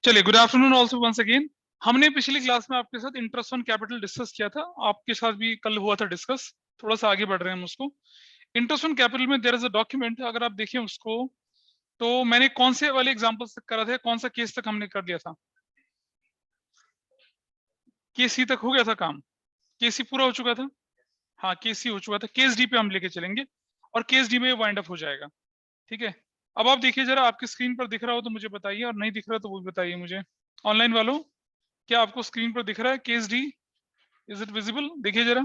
चलिए, good afternoon also once again. हमने पिछली क्लास में आपके साथ इंटरेस्ट ऑन कैपिटल डिस्कस किया था, आपके साथ भी कल हुआ था डिस्कस। थोड़ा सा आगे बढ़ रहे हैं हम उसको। इंटरेस्ट ऑन कैपिटल में देयर इज अ डॉक्यूमेंट, अगर आप देखें उसको तो मैंने कौन से वाले एग्जांपल्स तक करा था, कौन सा केस तक हमने कर लिया था? केस सी तक हो गया था काम, केस सी पूरा हो चुका था। हाँ, केस सी हो चुका था, केस डी पे हम लेके चलेंगे और केस डी में वाइंड अप हो जाएगा। ठीक है, अब आप देखिए जरा, आपकी स्क्रीन पर दिख रहा हो तो मुझे बताइए, और नहीं दिख रहा तो वो भी बताइए मुझे। ऑनलाइन वालों, क्या आपको स्क्रीन पर दिख रहा है case D? Is it visible? देखिए जरा,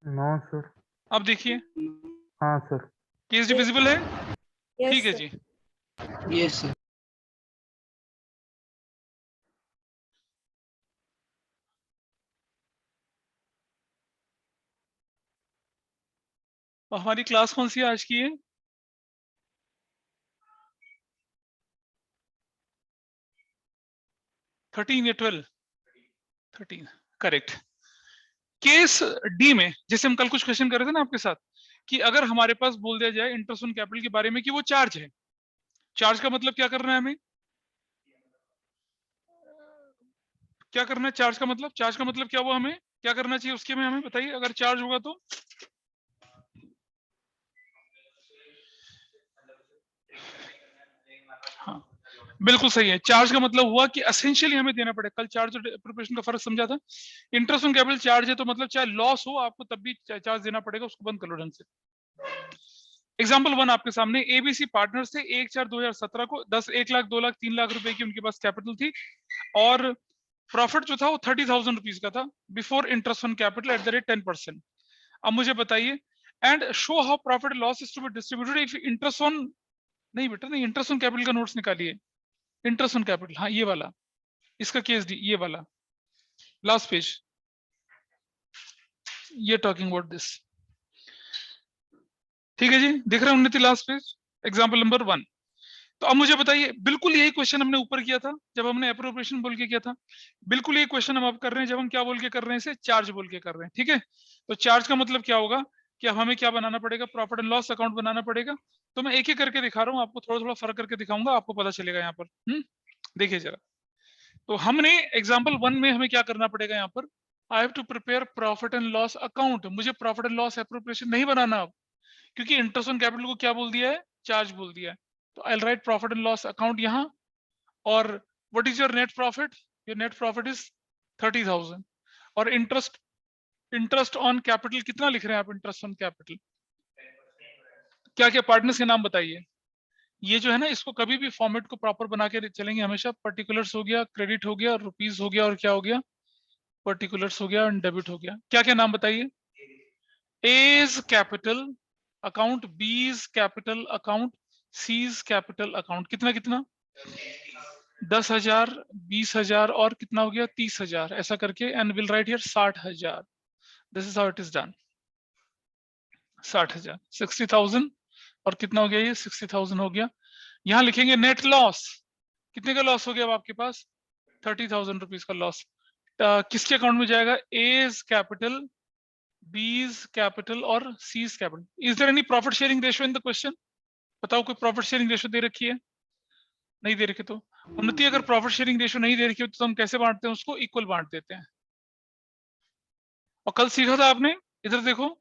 नो सर। आप देखिए, हाँ सर। केस डी विजिबल है? ठीक यस है सर। जी। Yes sir. और हमारी क्लास कौन सी आज की है? थर्टीन या 12? 13, करेक्ट। केस डी में जैसे हम कल कुछ क्वेश्चन कर रहे थे ना आपके साथ, कि अगर हमारे पास बोल दिया जाए इंटरेस्ट ऑन कैपिटल के बारे में कि वो चार्ज है। चार्ज का मतलब क्या करना है हमें? क्या करना है चार्ज का मतलब? चार्ज का मतलब क्या हुआ, हमें क्या करना चाहिए उसके में, हमें बताइए। अगर चार्ज होगा तो हाँ, बिल्कुल सही है। चार्ज का मतलब हुआ कि एसेंशियली हमें देना पड़ेगा। कल चार्ज और एप्रोप्रिएशन का फर्क समझा था। इंटरेस्ट ऑन कैपिटल चार्ज है तो मतलब चाहे लॉस हो आपको तब भी चार्ज देना पड़ेगा, उसको बंद कर लो ढंग से। एग्जाम्पल 1 आपके सामने, एबीसी पार्टनर्स थे 1/4/2017 को 1 लाख 2 लाख 3 लाख रुपए की उनके पास कैपिटल थी, और प्रॉफिट जो था वो 30,000 रुपीज का था before interest on capital at the rate 10%। अब मुझे बताइए, and show how profit loss is to be distributed if interest on, नहीं बेटा नहीं, इंटरेस्ट ऑन कैपिटल का नोट्स निकालिए। इंटरेस्ट ऑन कैपिटल, हाँ ये वाला, इसका केस डी, ये वाला लास्ट पेज, ये टॉकिंग अबाउट दिस। ठीक है जी, दिख रहा है उन्नति लास्ट पेज, एग्जांपल नंबर 1। तो अब मुझे बताइए, बिल्कुल यही क्वेश्चन हमने ऊपर किया था जब हमने एप्रोप्रिएशन बोल के किया था। बिल्कुल यही क्वेश्चन हम अब कर रहे हैं जब हम क्या बोल के कर रहे हैं, इसे चार्ज बोल के कर रहे हैं। ठीक है, तो चार्ज का मतलब क्या होगा कि अब हमें क्या बनाना पड़ेगा, प्रॉफिट एंड लॉस अकाउंट बनाना पड़ेगा। तो मैं एक एक करके दिखा रहा हूँ आपको, थोड़ा थोड़ा फर्क करके दिखाऊंगा, आपको पता चलेगा यहाँ पर। देखिए जरा, तो हमने एग्जाम्पल 1 में हमें क्या करना पड़ेगा यहाँ पर, I have to prepare profit and loss account. मुझे प्रॉफिट एंड लॉस एप्रोप्रिएशन नहीं बनाना अब, क्योंकि इंटरेस्ट ऑन कैपिटल को क्या बोल दिया है, चार्ज बोल दिया है। तो I will write profit and loss account यहाँ, और what is your net profit? Your net profit is 30,000। और इंटरेस्ट ऑन कैपिटल कितना लिख रहे हैं आप? इंटरेस्ट ऑन कैपिटल क्या क्या पार्टनर्स के नाम बताइए। ये जो है ना, इसको कभी भी फॉर्मेट को प्रॉपर बना के चलेंगे हमेशा। पर्टिकुलर्स हो गया, क्रेडिट हो गया, रुपीज हो गया, और क्या हो गया, पर्टिकुलर्स हो गया, और डेबिट हो गया। क्या क्या नाम बताइए? A's capital account, B's capital account, C's capital account. कितना कितना? 10,000, 20,000, और कितना हो गया, 30,000, ऐसा करके। And will write here 60,000। This is how it is done. 60,000, 60,000, और कितना हो गया ये, 60,000 हो गया। यहाँ लिखेंगे नेट लॉस। कितने का लॉस हो गया अब आपके पास? 30,000 रुपीज का लॉस। किसके अकाउंट में जाएगा? एज कैपिटल, बीज कैपिटल, और C's capital. Is there any profit sharing ratio in the question? बताओ, कोई प्रॉफिट शेयरिंग रेशियो दे रखी है? नहीं दे रखी। तो उन्नति, अगर प्रॉफिट शेयरिंग रेशियो नहीं दे रखी हो तो हम कैसे बांटते हैं उसको? इक्वल बांट देते हैं। और कल सीखा था आपने, इधर देखो,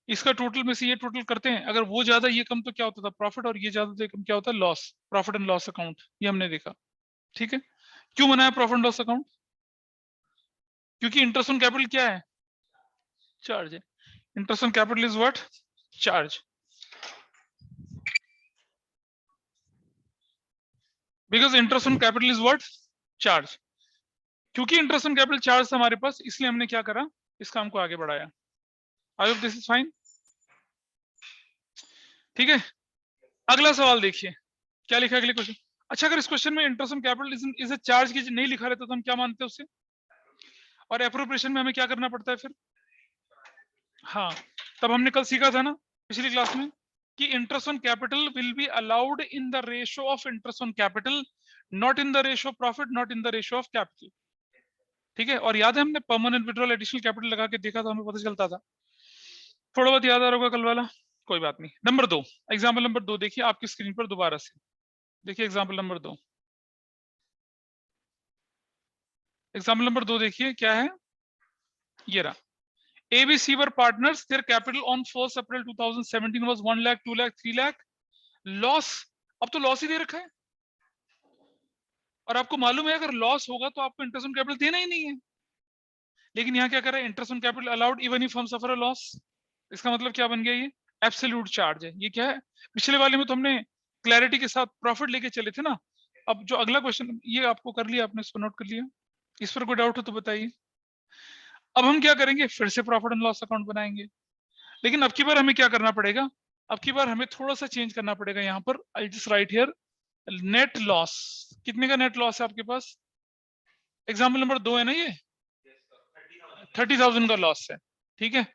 इसका टोटल में से ये टोटल करते हैं, अगर वो ज्यादा ये कम तो क्या होता था, प्रॉफिट, और ये ज्यादा तो ये कम क्या होता है, loss. Profit and loss account, ये हमने देखा। ठीक है, क्यों बनाया प्रॉफिट एंड लॉस अकाउंट? क्योंकि इंटरेस्ट ऑन कैपिटल क्या है, चार्ज है। Interest on capital is what? Charge. Because interest on capital is what? Charge. क्योंकि इंटरेस्ट ऑन कैपिटल चार्ज था हमारे पास, इसलिए हमने क्या करा, इस काम को आगे बढ़ाया। I hope this is fine. ठीक है, अगला सवाल देखिए, क्या लिखा है अगले क्वेश्चन। अच्छा, अगर इस क्वेश्चन में interest on capital is a charge की नहीं लिखा रहता तो हम क्या मानते हैं उससे? और एप्रोप्रिएशन में हमें क्या करना पड़ता है फिर? हाँ, तब हमने कल सीखा था ना पिछली क्लास में, कि interest on capital will be allowed in the ratio of interest on capital, not in the ratio of profit, not in the ratio of capital. ठीक है, और याद है हमने परमानेंट विड्रॉल एडिशनल कैपिटल लगा के देखा था, हमें पता चलता था। थोड़ा बहुत याद आ रहा होगा कल वाला, कोई बात नहीं। नंबर 2, एग्जाम्पल नंबर 2 देखिए आपकी स्क्रीन पर दोबारा से। देखिए एग्जाम्पल नंबर 2। एग्जाम्पल नंबर 2 देखिए क्या है, ये रहा। ABC were partners, their capital on 1st April 2017 was 1 lakh, 2 lakh, 3 lakh. Loss, अब तो लॉस ही दे रखा है, और आपको मालूम है अगर लॉस होगा तो आपको इंटरेस्ट ऑन कैपिटल देना ही नहीं है। लेकिन यहाँ क्या कर रहा है, interest on capital allowed even if हम सफर अ लॉस। इसका मतलब क्या बन गया, ये एब्सोल्यूट चार्ज है। ये क्या है, पिछले वाले में तो हमने क्लैरिटी के साथ प्रॉफिट लेके चले थे ना। अब जो अगला क्वेश्चन, ये आपको कर लिया आपने, इसको नोट कर लिया, इस पर कोई डाउट हो तो बताइए। अब हम क्या करेंगे, फिर से प्रॉफिट एंड लॉस अकाउंट बनाएंगे, लेकिन अब की बार हमें क्या करना पड़ेगा, अब की बार हमें थोड़ा सा चेंज करना पड़ेगा। यहाँ पर I just right here net loss. कितने का नेट लॉस है आपके पास, एग्जाम्पल नंबर 2 है ना ये, 30,000 का लॉस है, ठीक है।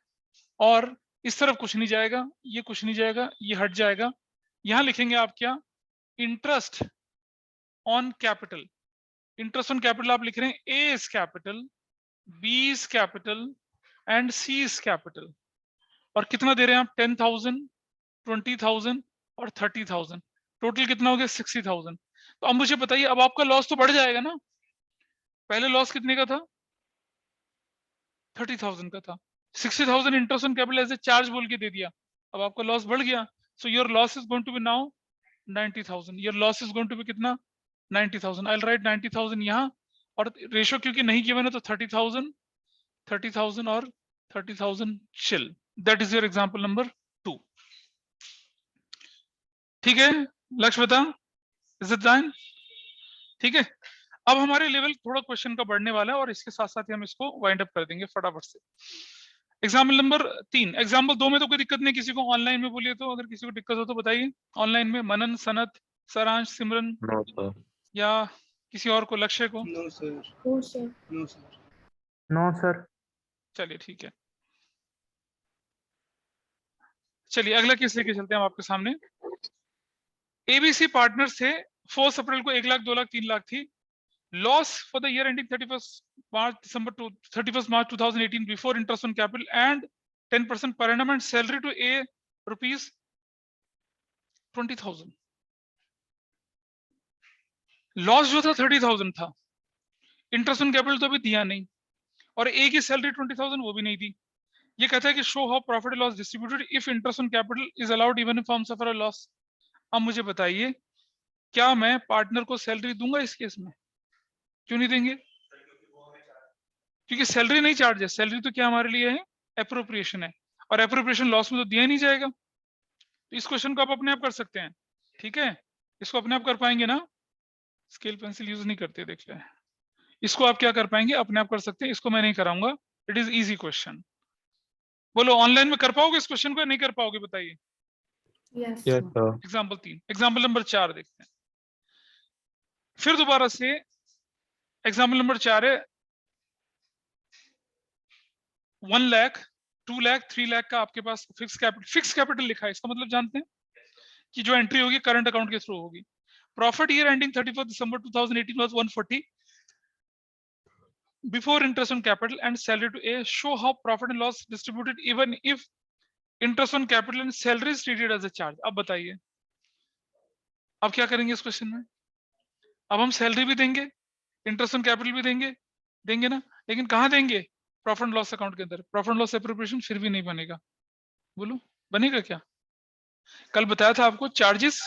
और इस तरफ कुछ नहीं जाएगा, ये कुछ नहीं जाएगा, ये हट जाएगा। यहां लिखेंगे आप क्या, interest on capital. Interest on capital आप लिख रहे हैं, A is capital, B is capital and C is capital. और कितना दे रहे हैं आप, 10,000, 20,000 और 30,000। टोटल कितना हो गया, 60,000। तो अब मुझे बताइए, अब आपका लॉस तो बढ़ जाएगा ना। पहले लॉस कितने का था, 30,000 का था। 60,000 interest on capital as a charge बोल के दे दिया, अब आपका लॉस बढ़ गया। So your loss is going to be now 90,000। Your loss is going to be कितना, 90,000। आई विल राइट 90,000 यहाँ, और रेशो क्योंकि नहीं गिवन है तो 30,000, 30,000 और 30,000 chill. That is your example number 2। ठीक है, लक्ष्य बता, इज इट डन? ठीक है, अब हमारे लेवल थोड़ा क्वेश्चन का बढ़ने वाला है, और इसके साथ साथ ही हम इसको वाइंड अप कर देंगे फटाफट से। एग्जाम्पल नंबर 3, एग्जाम्पल 2 में तो कोई दिक्कत नहीं, किसी को ऑनलाइन में बोलिए तो, अगर किसी को दिक्कत हो तो बताइए। ऑनलाइन में मनन, सनत, सरांश, सिमरन, नो सर। या किसी और को, लक्ष्य को? No sir. No sir. No sir. No sir. चलिए ठीक है, चलिए अगला केस लेके चलते हैं हम आपके सामने। एबीसी पार्टनर्स थे, 4 अप्रैल को 1 लाख, 2 लाख, 3 लाख थी। Loss for the year ending 31st March 2018 before interest on capital and 10% per annum and salary to A rupees 20,000। Loss जो था 30,000 था, इंटरेस्ट ऑन कैपिटल तो अभी दिया नहीं, और ए की सैलरी 20,000 वो भी नहीं दी। ये कहता है कि show how profit loss distributed if interest on capital is allowed even if हम सफर अ लॉस। अब मुझे बताइए, क्या मैं पार्टनर को सैलरी दूंगा इस केस में? क्यों नहीं देंगे? क्योंकि सैलरी नहीं चार्ज है, सैलरी तो क्या हमारे लिए है, एप्रोप्रिएशन है, और एप्रोप्रिएशन लॉस में तो दिया नहीं जाएगा। तो इस क्वेश्चन को आप अपने आप कर सकते हैं, ठीक है, इसको अपने आप कर पाएंगे ना, स्केल पेंसिल यूज नहीं करते, देख ले। इसको आप क्या कर पाएंगे, अपने आप कर सकते हैं, इसको मैं नहीं कराऊंगा, इट इज इजी क्वेश्चन। बोलो ऑनलाइन में कर पाओगे इस क्वेश्चन को, नहीं कर पाओगे बताइए? Yes yes sir. Example 3, example number 4 देखते हैं फिर दोबारा से। एग्जाम्पल नंबर 4 है 1 लाख, 2 लाख, 3 लाख का आपके पास फिक्स कैपिटल लिखा है। इसका मतलब जानते हैं कि जो एंट्री होगी करंट अकाउंट के थ्रू होगी। Profit year ending 31 December 2018 was 140 before interest on capital and salary to A. Show how profit and loss distributed even if interest on capital and salary is treated as a charge। अब बताइए, अब क्या करेंगे इस question में? अब हम salary भी देंगे, इंटरेस्ट ऑन कैपिटल भी देंगे, देंगे ना, लेकिन कहाँ देंगे? प्रॉफिट एंड लॉस अकाउंट के अंदर। प्रॉफिट एंड लॉस एप्रोप्रिएशन फिर भी नहीं बनेगा, बोलो बनेगा क्या? कल बताया था आपको, चार्जेस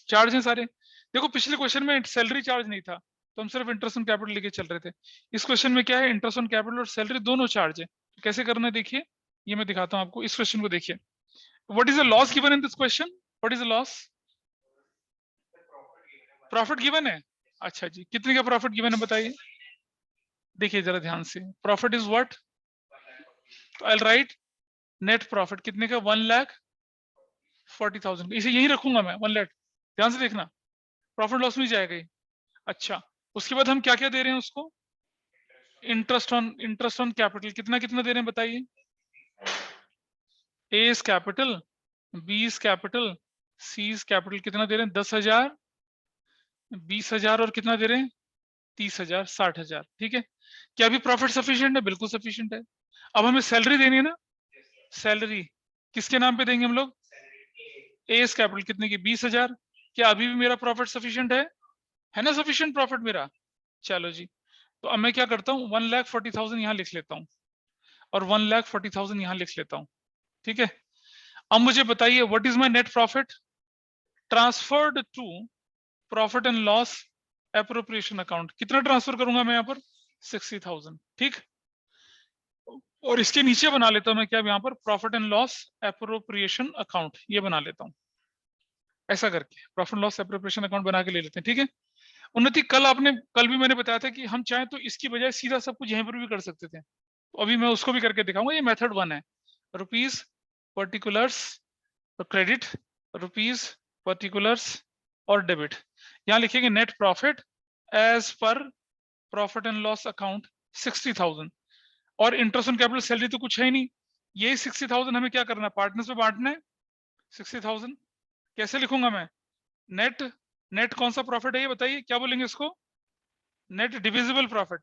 चार्ज हैं सारे। देखो पिछले क्वेश्चन में सैलरी चार्ज नहीं था, तो हम सिर्फ इंटरेस्ट ऑन कैपिटल लेके चल रहे थे। इस क्वेश्चन में क्या है, इंटरेस्ट ऑन कैपिटल और सैलरी दोनों चार्ज है। तो कैसे करना है देखिए, ये मैं दिखाता हूं आपको। इस क्वेश्चन को देखिए, what is the loss given in this question? What is the loss? Profit given है। अच्छा जी, कितने का प्रॉफिट गिवन है बताइए? देखिए जरा ध्यान से, प्रॉफिट इज व्हाट, तो आई राइट नेट प्रॉफिट कितने का, 1,40,000। इसे यही रखूंगा मैं, 1 लाख। ध्यान से देखना, प्रॉफिट लॉस में जाएगा ये। अच्छा, उसके बाद हम क्या क्या दे रहे हैं उसको? इंटरेस्ट ऑन कैपिटल कितना कितना दे रहे हैं बताइए? A is capital, B is capital, C is capital. कितना दे रहे हैं? 10,000, 20,000 और कितना दे रहे हैं? 30,000, 60,000। ठीक है, क्या अभी प्रॉफिट सफिशिएंट है? बिल्कुल सफिशिएंट है। अब हमें सैलरी देनी है ना, सैलरी किसके नाम पे देंगे हम लोग? ए इज कैपिटल कितने की? 20,000। क्या अभी भी मेरा प्रॉफिट सफिशिएंट है ना? सफिशिएंट प्रॉफिट मेरा। चलो जी, तो अब मैं क्या करता हूँ, 1,40,000 यहाँ लिख लेता हूँ और 1,40,000 यहाँ लिख लेता हूँ। ठीक है, अब मुझे बताइए what is my net profit transferred to profit and loss appropriation account. कितना ट्रांसफर करूंगा मैं यहाँ पर, 60,000। ठीक, और इसके नीचे बना लेता हूं मैं क्या यहाँ पर, profit and loss appropriation account, ये बना लेता हूं। ऐसा करके प्रॉफिट लॉस एप्रोप्रिएशन अकाउंट बना के ले लेते हैं। ठीक है, उन्नति कल भी मैंने बताया था कि हम चाहें तो इसकी बजाय सीधा सब कुछ यहीं पर भी कर सकते थे, तो अभी मैं उसको भी करके दिखाऊंगा। ये मेथड 1 है, rupees particulars credit, rupees particulars और डेबिट। यहाँ लिखेंगे net profit as per profit and loss account 60,000, और इंटरेस्ट ऑन कैपिटल सैलरी तो कुछ है ही नहीं, यही 60,000 हमें क्या करना है, पार्टनर्स में बांटना है 60,000। कैसे लिखूंगा मैं, नेट, नेट कौन सा प्रॉफिट है ये बताइए, क्या बोलेंगे इसको, net divisible profit,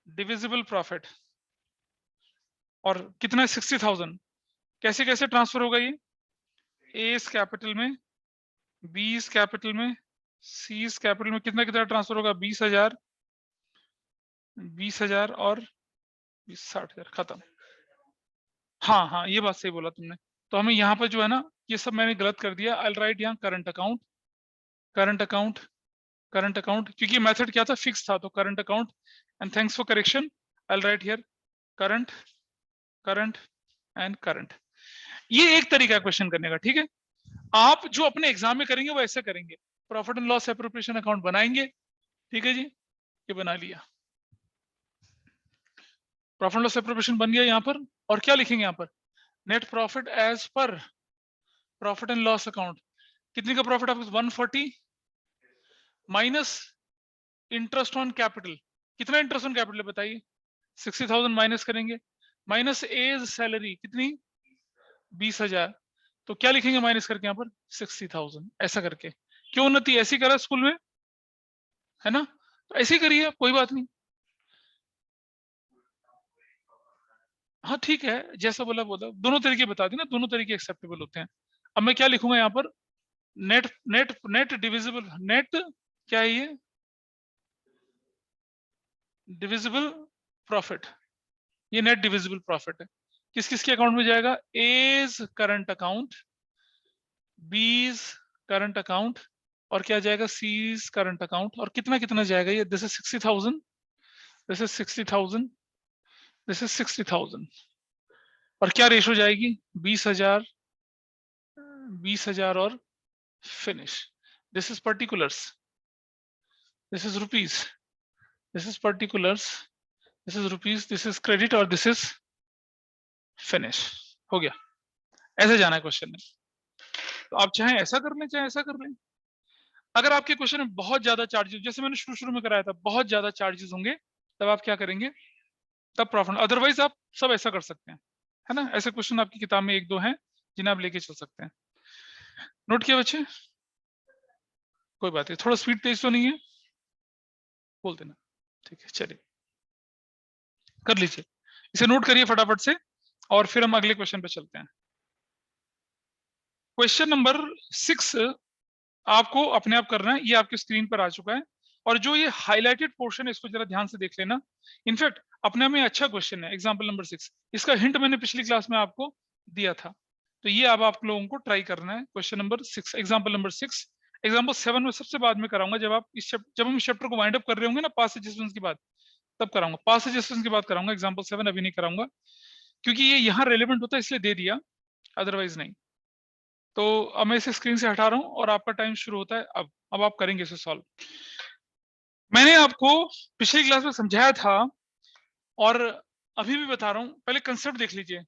divisible profit, और कितना है 60,000। कैसे कैसे ट्रांसफर होगा ये, ए इस कैपिटल में, बी इस कैपिटल में, सी इस कैपिटल में, कितना कितना ट्रांसफर होगा, 20,000, 20,000 और 60,000, खत्म। हाँ हाँ, ये बात सही बोला तुमने। तो हमें यहाँ पर जो है ना, ये सब मैंने गलत कर दिया, आई राइट यहाँ current account, current account, current account, क्योंकि मेथड क्या था, फिक्स था, तो current account, and thanks for correction, I right here current, current and current. ये एक तरीका है क्वेश्चन करने का। ठीक है, आप जो अपने एग्जाम में करेंगे वो ऐसे करेंगे, profit and loss appropriation account बनाएंगे। ठीक है जी, ये बना लिया, प्रॉफिट एंड लॉस एप्रोप्रिएशन बन गया यहाँ पर, और क्या लिखेंगे यहाँ पर, net profit as per profit and loss account. कितने का प्रॉफिट आपको, 140 माइनस इंटरेस्ट ऑन कैपिटल। कितना इंटरेस्ट ऑन कैपिटल बताइए, 60,000 माइनस करेंगे, माइनस एज सैलरी कितनी, 20,000। तो क्या लिखेंगे माइनस करके यहाँ पर, 60,000, ऐसा करके। क्यों उन्नति ऐसी करा स्कूल में, है ना, तो ऐसे ही करिए, कोई बात नहीं। हाँ ठीक है, जैसा बोला बोला, दोनों तरीके बता दी ना, दोनों तरीके एक्सेप्टेबल होते हैं। अब मैं क्या लिखूंगा यहाँ पर, net net net divisible, net क्या है ये, डिविजिबल प्रॉफिट, ये नेट डिविजिबल प्रॉफिट है। किस किस के अकाउंट में जाएगा, एज करंट अकाउंट, बीज करंट अकाउंट, और क्या जाएगा, सीज करंट अकाउंट। और कितना कितना जाएगा ये, this is 60,000, this is 60,000, this is 60,000, और क्या रेशो जाएगी, 20,000, 20,000 और finish. This is particulars, this is rupees, this is particulars, this is rupees, this is credit, और दिस इज फिनिश। हो गया, ऐसे जाना है क्वेश्चन में। तो आप चाहे ऐसा कर लें चाहे ऐसा कर लें। अगर आपके क्वेश्चन में बहुत ज्यादा चार्जेस, जैसे मैंने शुरू में कराया था, बहुत ज्यादा चार्जेस होंगे, तब आप क्या करेंगे, तब प्रॉफिट, अदरवाइज आप सब ऐसा कर सकते हैं, है ना। ऐसे क्वेश्चन आपकी किताब में एक दो हैं जिन्हें आप लेके चल सकते हैं। नोट किया बच्चे, कोई बात नहीं, थोड़ा स्पीड तेज तो नहीं है, बोल देना, ठीक है, चलिए कर लीजिए, इसे नोट करिए फटाफट से, और फिर हम अगले क्वेश्चन पे चलते हैं। क्वेश्चन नंबर 6 आपको अपने आप करना है, ये आपके स्क्रीन पर आ चुका है, और जो ये हाईलाइटेड पोर्शन है इसको जरा ध्यान से देख लेना। इनफैक्ट अपने में अच्छा क्वेश्चन है, एग्जांपल नंबर 6, इसका हिंट मैंने पिछली क्लास में आपको दिया था, तो ये अब आप लोगों को ट्राई करना है। Question number 6, example number 6, example 7 में सबसे बाद में कराऊंगा, जब आप जब हम इस चैप्टर को वाइंड अप कर रहे होंगे ना, पास एडजस्टमेंट के बाद, तब कराऊंगा, पास एडजस्टमेंट के बाद कराऊंगा। एग्जांपल 7 अभी नहीं कराऊंगा, क्योंकि ये यहाँ रेलेवेंट होता है इसलिए दे दिया, अदरवाइज नहीं। तो अब मैं इसे स्क्रीन से हटा रहा हूं और आपका टाइम शुरू होता है अब आप करेंगे इसे सॉल्व। मैंने आपको पिछली क्लास में समझाया था और अभी भी बता रहा हूं, पहले कंसेप्ट देख लीजिए।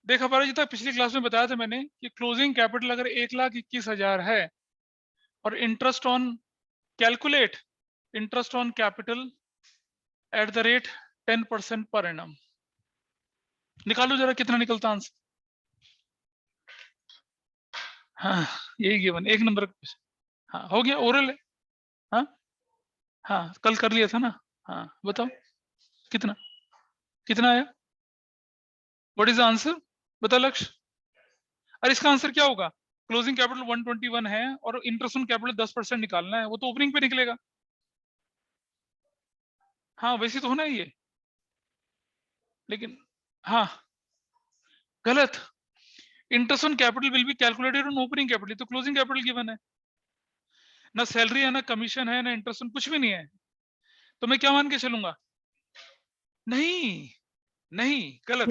देखा पा रहे था, पिछली क्लास में बताया था मैंने कि क्लोजिंग कैपिटल अगर 1,21,000 है, और interest on, calculate interest on capital at the rate 10% per annum. निकालो जरा कितना निकलता आंसर। हाँ, यही गिवन, एक नंबर। हाँ हो गया, ओरल है। हाँ हाँ, कल कर लिया था ना। हाँ बताओ कितना, कितना आया, व्हाट इज द आंसर, बता लक्ष्य। अरे इसका आंसर क्या होगा, क्लोजिंग कैपिटल 121 है और इंटरेस्ट ऑन कैपिटल 10% निकालना है, वो तो ओपनिंग पे निकलेगा। हाँ वैसे तो होना ही है, लेकिन हाँ गलत। Interest on capital will be calculated on opening capital, तो क्लोजिंग कैपिटल गिवन है, ना सैलरी है, ना कमीशन है, ना इंटरेस्ट ऑन कुछ भी नहीं है, तो मैं क्या मान के चलूंगा? नहीं नहीं, गलत।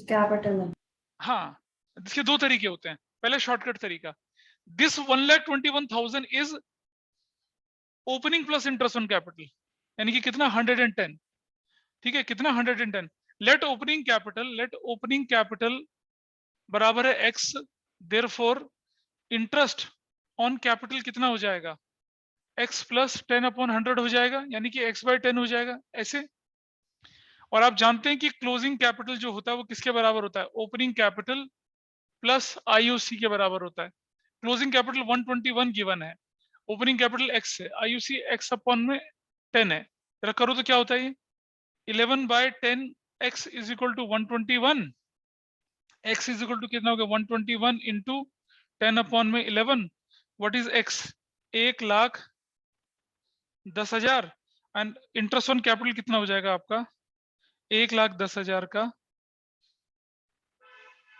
कैपिटल है। हाँ, इसके दो तरीके होते हैं। पहले शॉर्टकट तरीका, this 1,21,000 is opening plus interest on capital, यानी कि कितना 110, ठीक है, कितना 110। लेट ओपनिंग कैपिटल बराबर है x, therefore interest on capital कितना हो जाएगा, x प्लस 10/100 हो जाएगा, यानी कि x/10 हो जाएगा ऐसे। और आप जानते हैं कि क्लोजिंग कैपिटल जो होता है वो किसके बराबर होता है, ओपनिंग कैपिटल प्लस आईओसी के बराबर होता है। क्लोजिंग कैपिटल 121 गिवन है, ओपनिंग कैपिटल x है, आईओसी x/10 है, जरा करो तो क्या होता है ये 11/10 x is equal to 121, x is equal to कितना हो गया 121 into 10/11, what is x, 1,10,000, and interest on capital कितना हो जाएगा आपका 1,10,000 का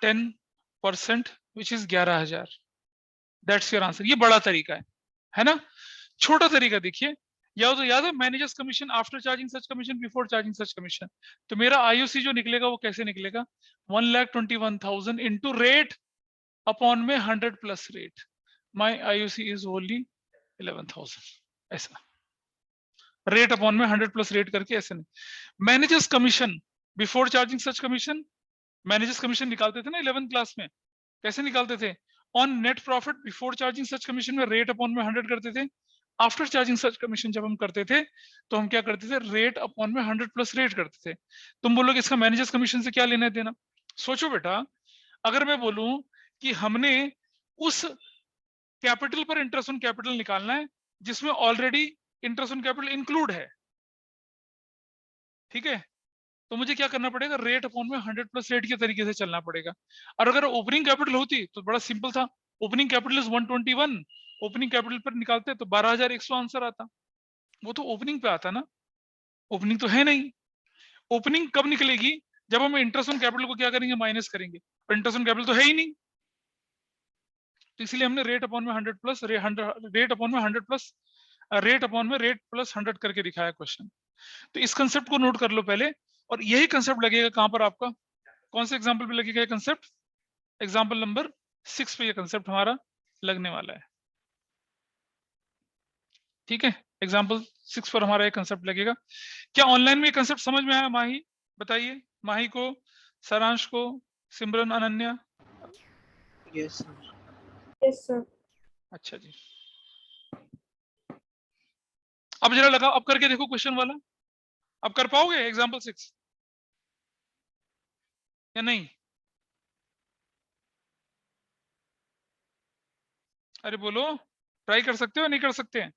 10% which is 11,000। That's your answer. ये बड़ा तरीका है ना। छोटा तरीका देखिए, या तो याद है manager's commission after charging such commission before charging such commission, तो मेरा आईओसी जो निकलेगा वो कैसे निकलेगा 1,21,000 इंटू रेट अपॉन में 100 plus rate, my IOC is only 11,000, ऐसा रेट अपॉन में 100 प्लस रेट करके ऐसे नहीं। Managers commission before charging such commission, managers commission निकालते थे ना 11th क्लास में, कैसे निकालते थे, on net profit before charging such commission में रेट अपॉन में 100 करते थे, आफ्टर चार्जिंग सच कमीशन जब हम करते थे तो हम क्या करते थे, रेट अपॉन में 100 प्लस रेट करते थे। तुम बोलोगे इसका मैनेजर्स कमीशन से क्या लेना देना, सोचो बेटा, अगर मैं बोलूं कि हमने उस कैपिटल पर इंटरेस्ट ऑन कैपिटल निकालना है जिसमें already interest on capital include है, ठीक है, तो मुझे क्या करना पड़ेगा, रेट अपॉन में 100 प्लस रेट के तरीके से चलना पड़ेगा। और अगर ओपनिंग कैपिटल होती तो बड़ा सिंपल था, opening capital is 121, opening capital पर निकालते तो 12,100 आंसर आता, वो तो ओपनिंग पे आता ना, ओपनिंग तो है नहीं। ओपनिंग कब निकलेगी, जब हम इंटरेस्ट ऑन कैपिटल को क्या करेंगे, माइनस करेंगे, और इंटरेस्ट ऑन कैपिटल तो है ही नहीं, तो इसलिए हमने रेट अपॉन में 100 प्लस रेट अपॉन में 100 प्लस रेट अपॉन में रेट प्लस 100 करके दिखाया क्वेश्चन। तो इस कंसेप्ट को नोट कर लो पहले, और यही कंसेप्ट लगेगा कहां पर आपका, कौन से एग्जाम्पल पे लगेगा ये कंसेप्ट, एग्जाम्पल नंबर 6 पे ये कंसेप्ट हमारा लगने वाला है, ठीक है, एग्जाम्पल 6 पर हमारा ये कंसेप्ट लगेगा। क्या ऑनलाइन में ये कंसेप्ट समझ में आया माही, बताइए, माही को, सारांश को, सिमरन, अनन्या। Yes sir. अच्छा जी, अब जरा लगाओ, अब करके देखो क्वेश्चन वाला, अब कर पाओगे एग्जाम्पल 6 या नहीं, अरे बोलो, ट्राई कर सकते हो या नहीं कर सकते हैं,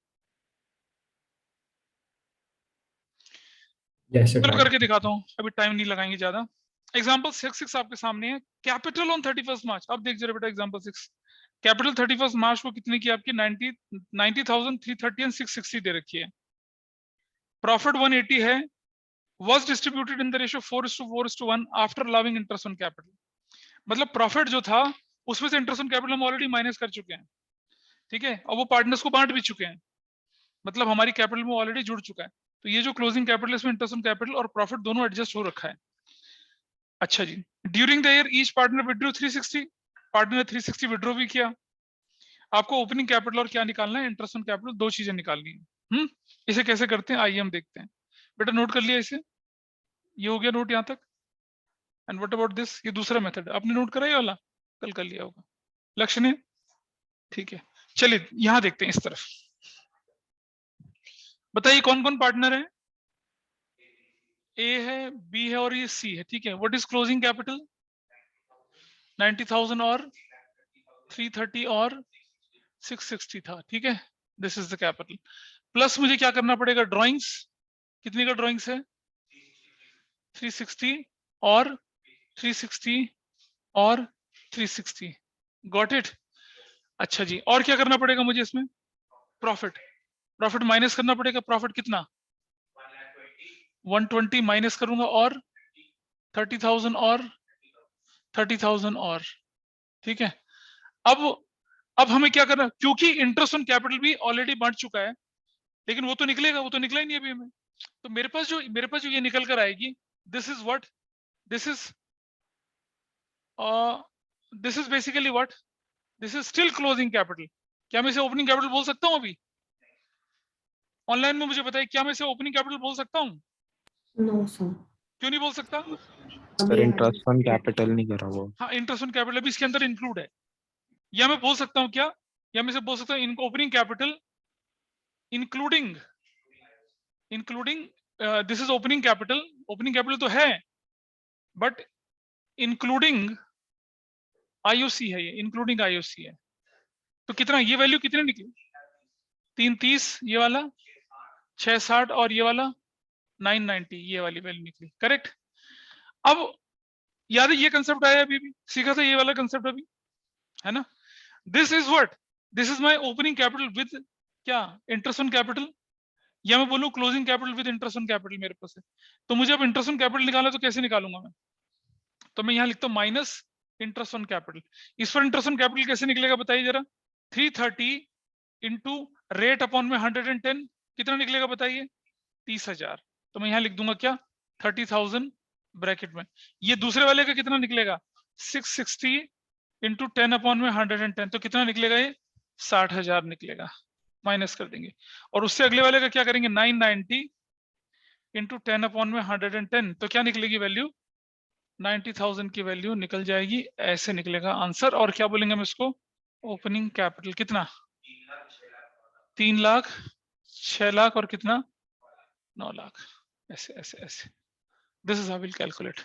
चलो करके दिखाता हूँ, अभी टाइम नहीं लगाएंगे ज्यादा। एग्जाम्पल 6 आपके सामने है, कैपिटल ऑन 31 मार्च, अब देख जरा बेटा एग्जाम्पल 6, कैपिटल 31 मार्च को कितने की आपकी 90,330 एंड 660 दे रखी है, प्रॉफिट 180 है, was distributed in the ratio 4:4:1 after allowing interest on capital, मतलब प्रॉफिट जो था उसमें से इंटरेस्ट ऑन कैपिटल हम ऑलरेडी माइनस कर चुके हैं, ठीक है, और वो पार्टनर्स को बांट भी चुके हैं, मतलब हमारी कैपिटल में ऑलरेडी जुड़ चुका है, तो ये जो क्लोजिंग कैपिटल इसमें इंटरेस्ट ऑन कैपिटल और प्रॉफिट दोनों एडजस्ट हो रखा है। अच्छा जी, during the year each partner withdrew 360, partner ने 360 विड्रॉ भी किया, आपको ओपनिंग कैपिटल और क्या निकालना है, इंटरेस्ट ऑन कैपिटल, दो चीजें निकालनी है। इसे कैसे करते हैं आइए हम देखते हैं, बेटा नोट कर लिया इसे, ये हो गया नोट यहाँ तक, एंड व्हाट अबाउट दिस, ये दूसरा मेथड आपने नोट करा ये वाला, कल कर लिया होगा लक्ष्य ने, ठीक है, चलिए यहां देखते हैं इस तरफ, बताइए कौन कौन पार्टनर है, ए है, बी है और ये सी है, ठीक है, व्हाट इज क्लोजिंग कैपिटल 90,000 और 330 और 660 था, ठीक है, this is the capital, plus मुझे क्या करना पड़ेगा, ड्राइंग्स, कितने का ड्राइंग्स है 360 और 360 और 360, गॉट इट। अच्छा जी, और क्या करना पड़ेगा मुझे इसमें, प्रॉफिट, प्रॉफिट माइनस करना पड़ेगा, प्रॉफिट कितना 120 माइनस करूंगा और 30,000 और 30,000 और, ठीक है। अब हमें क्या करना, क्योंकि इंटरेस्ट ऑन कैपिटल भी ऑलरेडी बढ़ चुका है, लेकिन वो तो निकलेगा, वो तो निकला ही नहीं अभी हमें। तो मेरे पास जो ये निकल कर आएगी, this is what, this is basically what, this is still closing capital. क्या मैं इसे ओपनिंग कैपिटल बोल सकता हूं अभी? ऑनलाइन में मुझे बताइए, क्या मैं इसे ओपनिंग कैपिटल बोल सकता हूं? No, sir. क्यों नहीं बोल सकता? सर इंटरेस्ट ऑन कैपिटल नहीं करा वो। हाँ, इंटरेस्ट ऑन कैपिटल भी इसके अंदर इंक्लूड है। या मैं बोल सकता हूँ क्या, या मैं इसे बोल सकता हूँ opening capital including this is opening capital तो है, बट इंक्लूडिंग आईओसी है, ये इंक्लूडिंग आईओसी है। तो कितना, ये वैल्यू कितने निकली? 330 ये वाला, 660 और ये वाला 990, ये वाली वैल्यू निकली, करेक्ट। अब याद है ये कंसेप्ट आया अभी भी, सीखा था ये वाला कंसेप्ट अभी, है ना। This is what, this is my opening capital with क्या, इंटरेस्ट ऑन कैपिटल, या मैं बोलूं closing capital with interest on capital मेरे पास है। तो मुझे अब इंटरेस्ट ऑन कैपिटल निकालना, तो कैसे निकालूंगा मैं? तो मैं यहाँ लिखता हूँ माइनस इंटरेस्ट ऑन कैपिटल। इस पर इंटरेस्ट ऑन कैपिटल कैसे निकलेगा बताइए जरा? 330 इंटू रेट अपॉन में 110, कितना निकलेगा बताइए? 30,000। तो मैं यहाँ लिख दूंगा क्या, 30,000 ब्रैकेट में। ये दूसरे वाले का कितना निकलेगा? 660 इंटू 10 अपॉन में 110, तो कितना निकलेगा ये? 60,000 निकलेगा, माइनस कर देंगे। और उससे अगले वाले का क्या करेंगे? 990 इंटू 10 अपॉन में 110, तो क्या निकलेगी वैल्यू? 90,000 की वैल्यू निकल जाएगी, ऐसे निकलेगा आंसर। और क्या बोलेंगे हम इसको? ओपनिंग कैपिटल कितना? 3 लाख, 6 लाख और कितना? 9 लाख। ऐसे ऐसे ऐसे, this is how will calculate.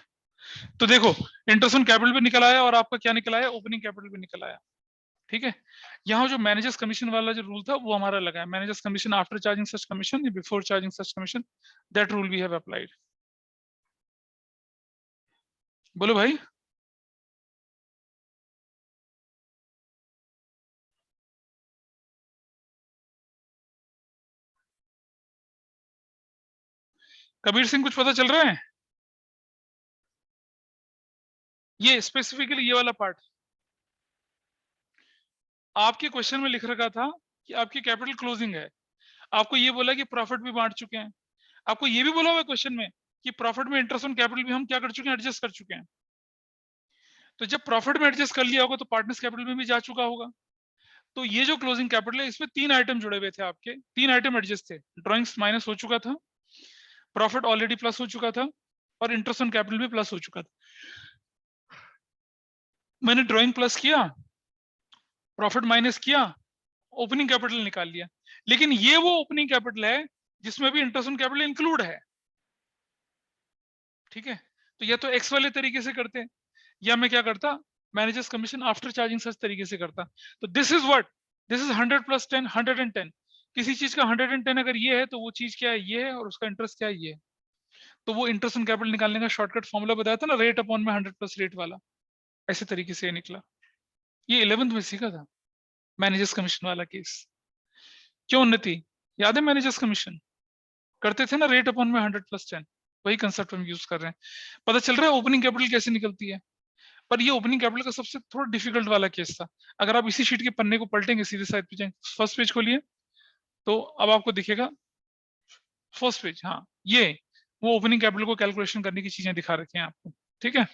तो देखो, इंटरेस्ट ऑन कैपिटल भी निकल आया और आपका क्या निकल आया? ओपनिंग कैपिटल भी निकल आया, ठीक है। यहाँ जो मैनेजर्स कमीशन वाला जो रूल था वो हमारा लगा है, manager's commission after charging such commission, before charging such commission, that rule we have applied. बोलो भाई। कबीर सिंह, कुछ पता चल रहा है? ये स्पेसिफिकली ये वाला पार्ट आपके क्वेश्चन में लिख रखा था कि आपकी कैपिटल क्लोजिंग है, आपको ये बोला कि प्रॉफिट भी बांट चुके हैं, आपको ये भी बोला हुआ क्वेश्चन में कि प्रॉफिट में इंटरेस्ट ऑन कैपिटल भी हम क्या कर चुके हैं? एडजस्ट कर चुके हैं। तो जब प्रॉफिट में एडजस्ट कर लिया होगा तो पार्टनर्स कैपिटल में भी जा चुका होगा। तो ये जो क्लोजिंग कैपिटल है, इसमें 3 आइटम जुड़े हुए थे आपके, 3 आइटम एडजस्ट थे। ड्रॉइंग्स माइनस हो चुका था, प्रॉफिट ऑलरेडी प्लस हो चुका था, और इंटरेस्ट ऑन कैपिटल भी प्लस हो चुका था। मैंने ड्रॉइंग प्लस किया, प्रॉफिट माइनस किया, ओपनिंग कैपिटल निकाल लिया। लेकिन ये वो ओपनिंग कैपिटल है जिसमें भी इंटरेस्ट ऑन कैपिटल इंक्लूड है, ठीक है। तो या तो एक्स वाले तरीके से करते, या मैं क्या करता, मैनेजर्स कमीशन आफ्टर चार्जिंग सच तरीके से करता। तो this is what, this is 100 plus 10, 110। किसी चीज का 110 अगर ये है, तो वो चीज क्या है? ये है, और उसका इंटरेस्ट क्या है? ये है। तो वो इंटरेस्ट ऑन कैपिटल निकालने का शॉर्टकट फॉर्मूला बताया था ना, रेट अपॉन में 100 प्लस रेट वाला, ऐसे तरीके से ये निकला। ये 11th में सीखा था, मैनेजर्स कमीशन वाला केस। क्यों उन्नति, याद है मैनेजर्स कमीशन करते थे ना, रेट अपॉन में 100 प्लस 10, वही कंसेप्ट हम यूज कर रहे हैं। पता चल रहा है ओपनिंग कैपिटल कैसे निकलती है? पर ये ओपनिंग कैपिटल का सबसे थोड़ा डिफिकल्ट वाला केस था। अगर आप इसी शीट के पन्ने को पलटेंगे, सीधे साइड पे जाएंगे, फर्स्ट पेज खोलिए, तो अब आपको दिखेगा फर्स्ट पेज, हाँ, ये वो ओपनिंग कैपिटल को कैलकुलेशन करने की चीजें दिखा रखे हैं आपको, ठीक है।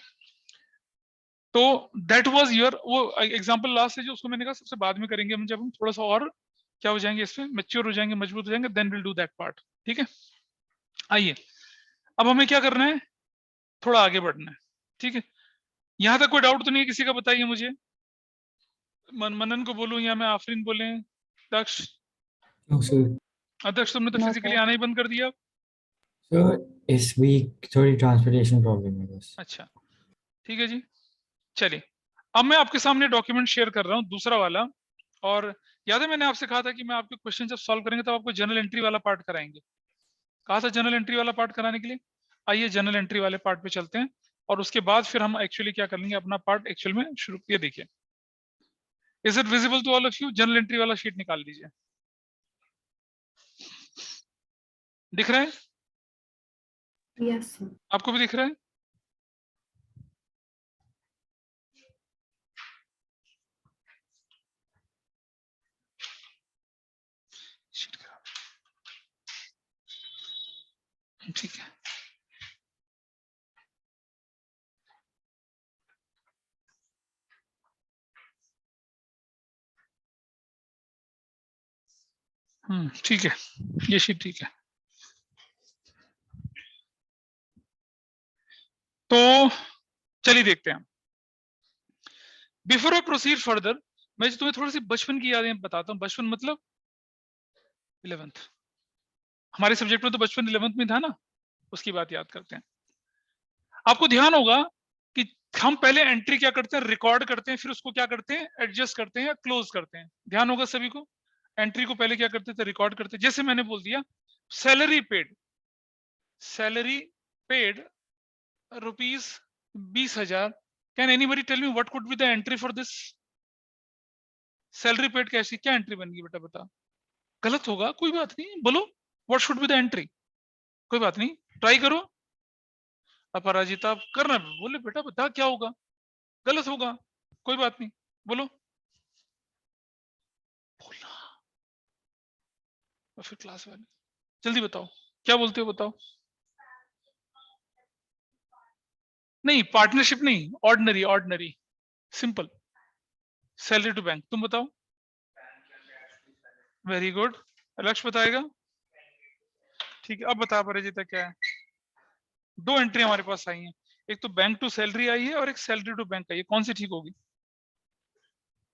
तो दैट वाज योर वो एग्जांपल लास्ट है जो, उसको मैंने कहा सबसे बाद में करेंगे हम, जब हम थोड़ा सा और क्या हो जाएंगे, इसमें मैच्योर हो जाएंगे, मजबूत हो जाएंगे, then will do that part, ठीक है। आइए, अब हमें क्या करना है, थोड़ा आगे बढ़ना है, ठीक है। यहां तक कोई डाउट तो नहीं है किसी का? बताइए मुझे। मनन को बोलूं या मैं आफरीन बोले? दक्ष, No, sir. अध्यक्ष तुमने तो No, फिजिकली sir. आना ही बंद कर दिया। Sir, इस वीक थोड़ी ट्रांसपोर्टेशन प्रॉब्लम है बस। अच्छा, ठीक है जी, चलिए। अब मैं आपके सामने डॉक्यूमेंट शेयर कर रहा हूँ, दूसरा वाला। और याद है मैंने आपसे कहा था कि मैं आपके क्वेश्चन जब सॉल्व करेंगे तब आपको जनरल एंट्री वाला पार्ट कराएंगे, कहा था जनरल एंट्री वाला पार्ट कराने के लिए। आइए जनरल एंट्री वाले पार्ट पे चलते हैं, और उसके बाद फिर हम एक्चुअली क्या कर लेंगे, अपना पार्ट एक्चुअल में शुरू। ये देखिए, is it visible to all of you? Journal entry वाला शीट निकाल लीजिए, दिख रहा है? Yes, sir. आपको भी दिख रहा है? शीट खराब। ठीक है, ठीक है, ये शीट ठीक है। तो चलिए देखते हैं। बिफोर आई प्रोसीड फर्दर, मैं तुम्हें थोड़ी सी बचपन की यादें बताता हूँ। बचपन मतलब 11th, हमारे सब्जेक्ट में तो बचपन 11th में था ना, उसकी बात याद करते हैं। आपको ध्यान होगा कि हम पहले एंट्री क्या करते हैं, रिकॉर्ड करते हैं, फिर उसको क्या करते हैं, एडजस्ट करते हैं या क्लोज करते हैं। ध्यान होगा सभी को। एंट्री को पहले क्या करते थे, रिकॉर्ड करते। जैसे मैंने बोल दिया salary paid, salary paid rupees 20,000। Can anybody tell me what could be the entry for this? Salary paid कैसी, क्या एंट्री बनेगी बेटा बता? गलत होगा, कोई बात नहीं, बोलो what should B the entry. कोई बात नहीं, ट्राई करो। अपराजिता करना, बोले बेटा बता क्या होगा। गलत होगा, कोई बात नहीं, बोलो। बोलना, और फिर क्लास वाले जल्दी बताओ क्या बोलते हो, बताओ। नहीं पार्टनरशिप नहीं, ordinary, ordinary simple. Salary to bank, तुम बताओ। वेरी गुड, लक्ष्य बताएगा। ठीक है, अब बता परिजीता क्या है। दो एंट्री हमारे पास आई हैं, एक तो बैंक टू सैलरी आई है और एक सैलरी टू बैंक आई है। कौन सी ठीक होगी?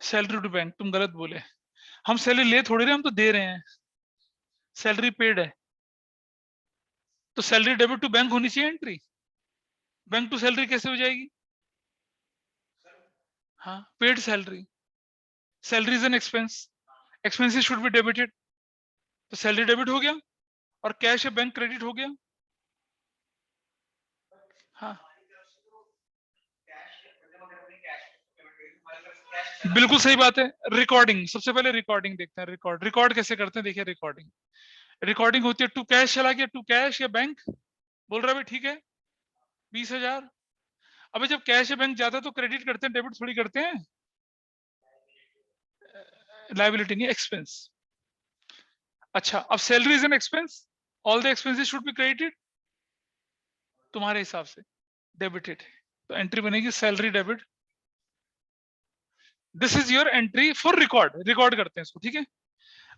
Salary to bank. तुम गलत बोले, हम सैलरी ले थोड़ी रहे, हम तो दे रहे हैं। सैलरी पेड है, तो सैलरी डेबिट टू बैंक होनी चाहिए एंट्री। बैंक टू सैलरी कैसे हो जाएगी? हाँ, paid salary. Salary is an expense, expenses should be debited. तो सैलरी डेबिट हो गया और कैश या बैंक क्रेडिट हो गया। हाँ बिल्कुल सही बात है। रिकॉर्डिंग, सबसे पहले रिकॉर्डिंग देखते हैं। रिकॉर्ड, रिकॉर्ड कैसे करते हैं, देखिए। रिकॉर्डिंग, रिकॉर्डिंग होती है टू कैश चला गया, टू कैश या बैंक। बोल रहा है ठीक है, 20,000। अबे जब कैश या बैंक जाता है तो क्रेडिट करते हैं, डेबिट थोड़ी करते हैं। लायबिलिटी नहीं, एक्सपेंस। अच्छा, अब salary is an expense, all the expenses should be credited. तुम्हारे हिसाब से डेबिटेड, तो एंट्री बनेगी salary debit. This is your entry for record, record करते हैं इसको, ठीक है।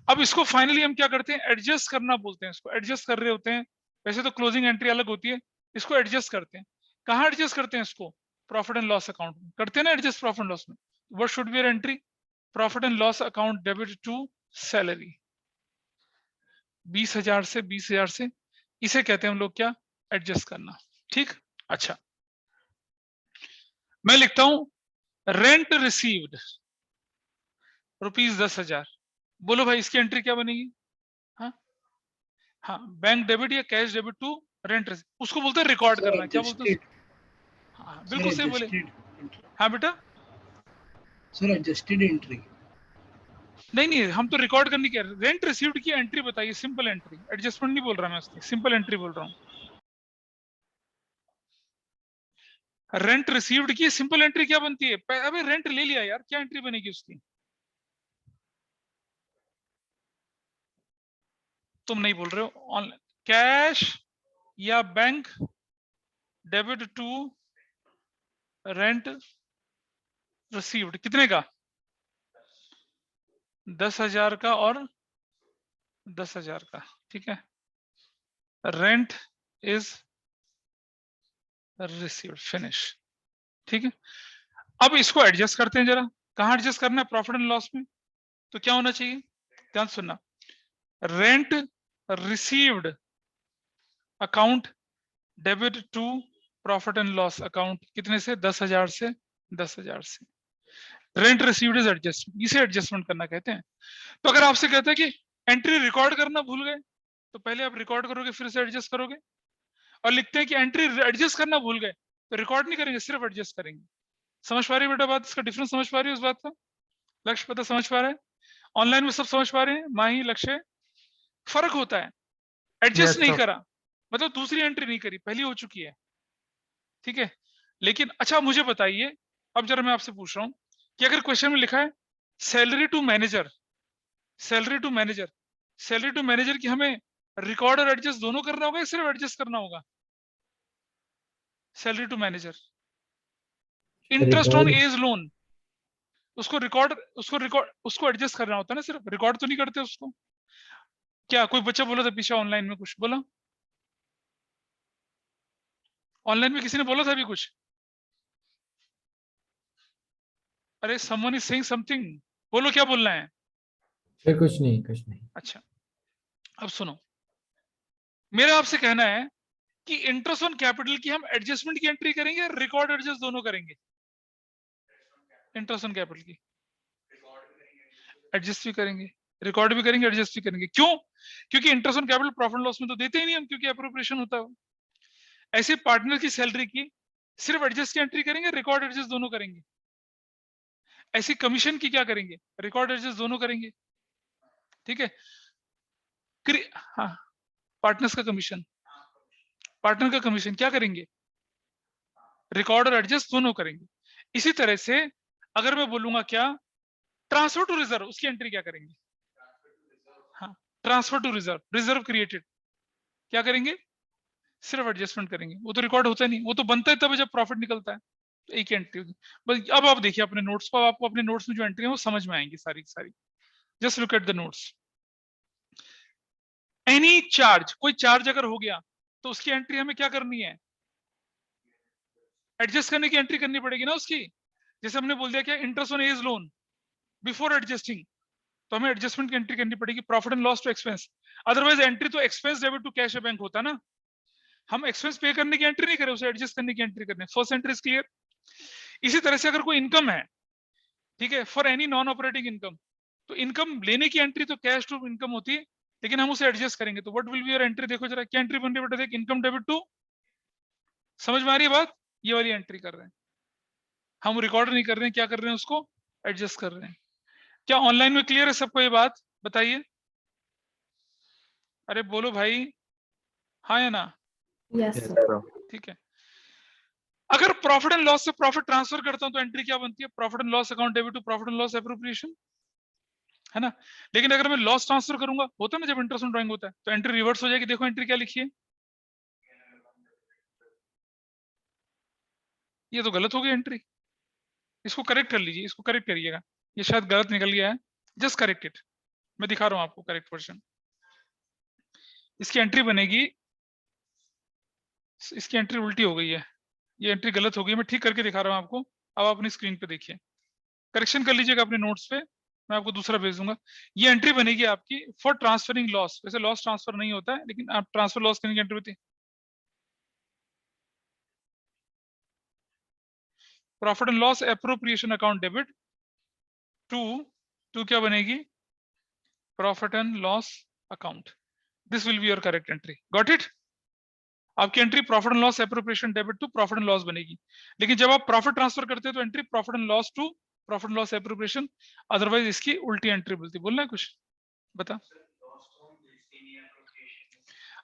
अब इसको फाइनली हम क्या करते हैं, एडजस्ट करना बोलते हैं इसको। एडजस्ट कर रहे होते हैं, वैसे तो क्लोजिंग एंट्री अलग होती है, इसको एडजस्ट करते हैं। कहाँ एडजस्ट करते हैं इसको? प्रॉफिट एंड लॉस अकाउंट में करते हैं ना एडजस्ट, प्रॉफिट एंड लॉस में। What should be your entry? Profit and loss account debit to salary. 20,000 से 20,000 से, इसे कहते हैं हम लोग क्या, एडजस्ट करना। ठीक, अच्छा मैं लिखता हूं रेंट रिसीव्ड रुपीज 10,000। बोलो भाई इसकी एंट्री क्या बनेगी? हाँ हाँ, बैंक डेबिट या कैश डेबिट टू रेंट, उसको बोलते हैं रिकॉर्ड करना। क्या बोलते हैं? हाँ बिल्कुल सही बोले। हाँ बेटा, सर एडजस्टेड एंट्री। नहीं नहीं, हम तो रिकॉर्ड करने की, रेंट रिसीव्ड की एंट्री बताइए, सिंपल एंट्री। एडजस्टमेंट नहीं बोल रहा मैं उसकी, सिंपल एंट्री बोल रहा हूँ। रेंट रिसीव्ड की सिंपल एंट्री क्या बनती है? अबे रेंट ले लिया यार, क्या एंट्री बनेगी उसकी? तुम नहीं बोल रहे हो। ऑनलाइन कैश या bank debit to rent received, कितने का? 10,000 का और 10,000 का, ठीक है। रेंट इज रिसीव्ड, फिनिश, ठीक है। अब इसको एडजस्ट करते हैं जरा। कहां एडजस्ट करना है? प्रॉफिट एंड लॉस में। तो क्या होना चाहिए, ध्यान सुनना। Rent received account debit to profit and loss account, कितने से? 10,000 से 10,000 से। रेंट रिसीव्ड इज एडजस्टमेंट, इसे एडजस्टमेंट करना कहते हैं। तो अगर आपसे कहते हैं कि एंट्री रिकॉर्ड करना भूल गए, तो पहले आप रिकॉर्ड करोगे फिर से एडजस्ट करोगे। और लिखते हैं कि एंट्री एडजस्ट करना भूल गए, तो रिकॉर्ड नहीं करेंगे, सिर्फ एडजस्ट करेंगे। समझ पा रही है बेटा बात? इसका डिफरेंस समझ पा रही है उस बात का? लक्ष्य पता समझ पा रहा है? ऑनलाइन में सब समझ पा रहे हैं? माही, लक्ष्य, फर्क होता है। एडजस्ट Yes, नहीं sir. करा मतलब दूसरी एंट्री नहीं करी, पहली हो चुकी है, ठीक है। लेकिन अच्छा मुझे बताइए, अब जरा मैं आपसे पूछ रहा हूं कि अगर क्वेश्चन में लिखा है salary to manager, salary to manager, salary to manager की हमें रिकॉर्ड और एडजस्ट दोनों करना होगा या सिर्फ एडजस्ट करना होगा? Salary to manager, interest on Record. As loan, उसको एडजस्ट करना होता है ना, सिर्फ रिकॉर्ड तो नहीं करते उसको। क्या कोई बच्चा बोला था पीछे ऑनलाइन में, कुछ बोला ऑनलाइन में, किसी ने बोला था अभी कुछ? अरे समवन इज सेइंग समथिंग, बोलो क्या बोलना है। फिर कुछ नहीं, कुछ नहीं. अच्छा अब सुनो, मेरा आपसे कहना है कि इंटरेस्ट ऑन कैपिटल की हम एडजस्टमेंट की एंट्री करेंगे, रिकॉर्ड एडजस्ट दोनों करेंगे? इंटरेस्ट ऑन कैपिटल की एडजस्ट भी करेंगे, रिकॉर्ड भी करेंगे, एडजस्ट भी करेंगे। क्यों? क्योंकि interest on capital profit loss में तो देते ही नहीं हम, क्योंकि अप्रोप्रिएशन होता है। ऐसे पार्टनर की सैलरी की सिर्फ एडजस्ट की एंट्री करेंगे, रिकॉर्ड एडजस्ट दोनों करेंगे। ऐसी कमीशन की क्या करेंगे, रिकॉर्ड एडजस्ट दोनों करेंगे, ठीक है। हाँ, पार्टनर्स का कमीशन, पार्टनर का कमीशन क्या करेंगे, रिकॉर्ड और एडजस्ट दोनों करेंगे। इसी तरह से अगर मैं बोलूंगा क्या, ट्रांसफर टू रिजर्व, उसकी एंट्री क्या करेंगे? हाँ, transfer to reserve, reserve created, क्या करेंगे, सिर्फ एडजस्टमेंट करेंगे। वो तो रिकॉर्ड होता नहीं, वो तो बनता है तब जब प्रॉफिट निकलता है, तो एक एंट्री होगी। बस अब आप देखिए अपने नोट्स पर, आपको अपने नोट्स में जो एंट्री है वो समझ में आएंगी सारी सारी। Just look at the notes. Any charge, कोई चार्ज अगर हो गया तो उसकी एंट्री हमें क्या करनी है, एडजस्ट करने की एंट्री करनी पड़ेगी ना उसकी। जैसे हमने बोल दिया क्या, interest on as loan before adjusting, तो हमें एडजस्टमेंट की एंट्री करनी पड़ेगी, profit and loss to expense. Otherwise entry तो expense debit to cash bank होता ना, हम एक्सपेंस पे करने की एंट्री नहीं करें, उसे एडजस्ट करने की एंट्री करने। First entry is clear. इसी तरह से अगर कोई इनकम है, ठीक है, for any non operating income, तो इनकम लेने की एंट्री तो कैश टू इनकम होती है, लेकिन हम उसे एडजस्ट करेंगे। तो what will be your entry, देखो जरा क्या एंट्री बन रही है बेटा, देख, इनकम डेबिट टू, समझ में आ रही है बात, ये वाली एंट्री कर रहे हैं हम, रिकॉर्ड नहीं कर रहे हैं, क्या कर रहे हैं, उसको एडजस्ट कर रहे हैं। क्या ऑनलाइन में क्लियर है सबको ये बात, बताइए, अरे बोलो भाई, हाँ या ना? Yes, Yes, sir. sir. ठीक है। अगर प्रॉफिट एंड लॉस से प्रॉफिट ट्रांसफर करता हूं तो एंट्री क्या बनती है, profit and loss account debit to profit and loss appropriation, है ना। लेकिन अगर मैं लॉस ट्रांसफर करूंगा, होता है ना जब इंटरेस्ट ऑन ड्राइंग होता है, तो एंट्री रिवर्स हो जाएगी। देखो एंट्री क्या लिखी है, ये तो गलत हो गई एंट्री, इसको करेक्ट कर लीजिए, इसको करेक्ट करिएगा, ये शायद गलत निकल गया है, जस्ट करेक्ट इट। मैं दिखा रहा हूं आपको करेक्ट वर्जन। इसकी एंट्री बनेगी, इसकी एंट्री उल्टी हो गई है, ये एंट्री गलत हो गई, मैं ठीक करके दिखा रहा हूं आपको। अब आप अपनी स्क्रीन पे देखिए, करेक्शन कर लीजिएगा अपने नोट्स पे, मैं आपको दूसरा भेज दूंगा। ये एंट्री बनेगी आपकी फॉर ट्रांसफरिंग लॉस, वैसे लॉस ट्रांसफर नहीं होता है, लेकिन आप ट्रांसफर लॉस करने की एंट्री होती है। Profit and loss appropriation account debit to, to क्या बनेगी, profit and loss account. This will be your correct entry, got it. आपकी entry profit and loss appropriation debit to profit and loss बनेगी। लेकिन जब आप profit transfer करते हो तो entry profit and loss to profit and loss appropriation, otherwise इसकी उल्टी एंट्री बोलती। बोलना है कुछ, बता।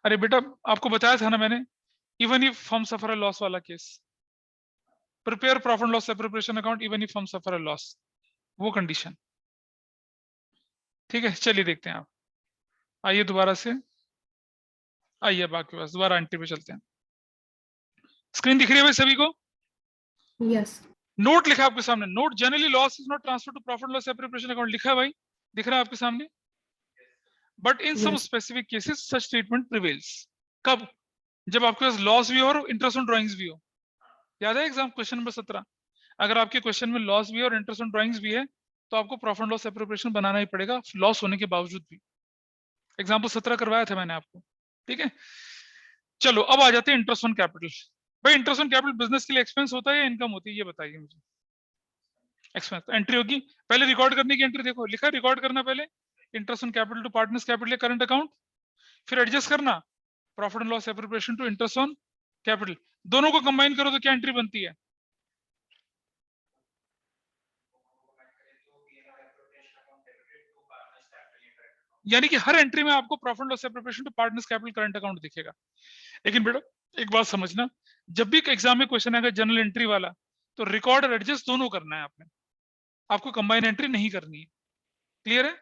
अरे बेटा आपको बताया था ना मैंने, इवन इफ हम सफर अ लॉस वाला case, prepare profit and loss appropriation account even if हम सफर अ लॉस, वो कंडीशन, ठीक है। चलिए देखते हैं, आप आइए दोबारा से, आइए बाकी पास दोबारा एंट्री पे चलते हैं। स्क्रीन दिख रही है भाई सभी को? Yes. नोट लिखा है आपके सामने, note generally loss is not transfer to profit loss appropriation account, लिखा है भाई, दिख रहा है आपके सामने। But in some Yes. Specific cases such treatment prevails. कब? जब आपके पास लॉस भी हो और इंटरेस्ट ऑन ड्राइंग्स भी हो। याद है एग्जाम क्वेश्चन नंबर 17, अगर आपके क्वेश्चन में लॉस भी है और इंटरेस्ट ऑन ड्राइंग्स भी है, तो आपको प्रॉफिट लॉस एप्रोप्रिएशन बनाना ही पड़ेगा, लॉस होने के बावजूद भी। एग्जाम्पल 17 करवाया था मैंने आपको, ठीक है। चलो अब आ जाते हैं इंटरेस्ट ऑन कैपिटल। भाई इंटरेस्ट ऑन कैपिटल बिजनेस के लिए एक्सपेंस होता है या इनकम होती है, ये बताइए मुझे। एक्सपेंस एंट्री होगी, पहले रिकॉर्ड करने की एंट्री, देखो लिखा रिकॉर्ड करना पहले, interest on capital to partners capital या करंट अकाउंट, फिर एडजस्ट करना profit and loss appropriation to interest on capital, दोनों को कंबाइन करो तो क्या एंट्री बनती है, यानी कि हर एंट्री में आपको profit loss preparation to partners capital current account दिखेगा। लेकिन बेटा एक बात समझना, जब भी एग्जाम में क्वेश्चन आएगा जनरल एंट्री वाला, तो रिकॉर्ड और एडजस्ट दोनों करना है आपने, आपको कंबाइन एंट्री नहीं करनी है। क्लियर है?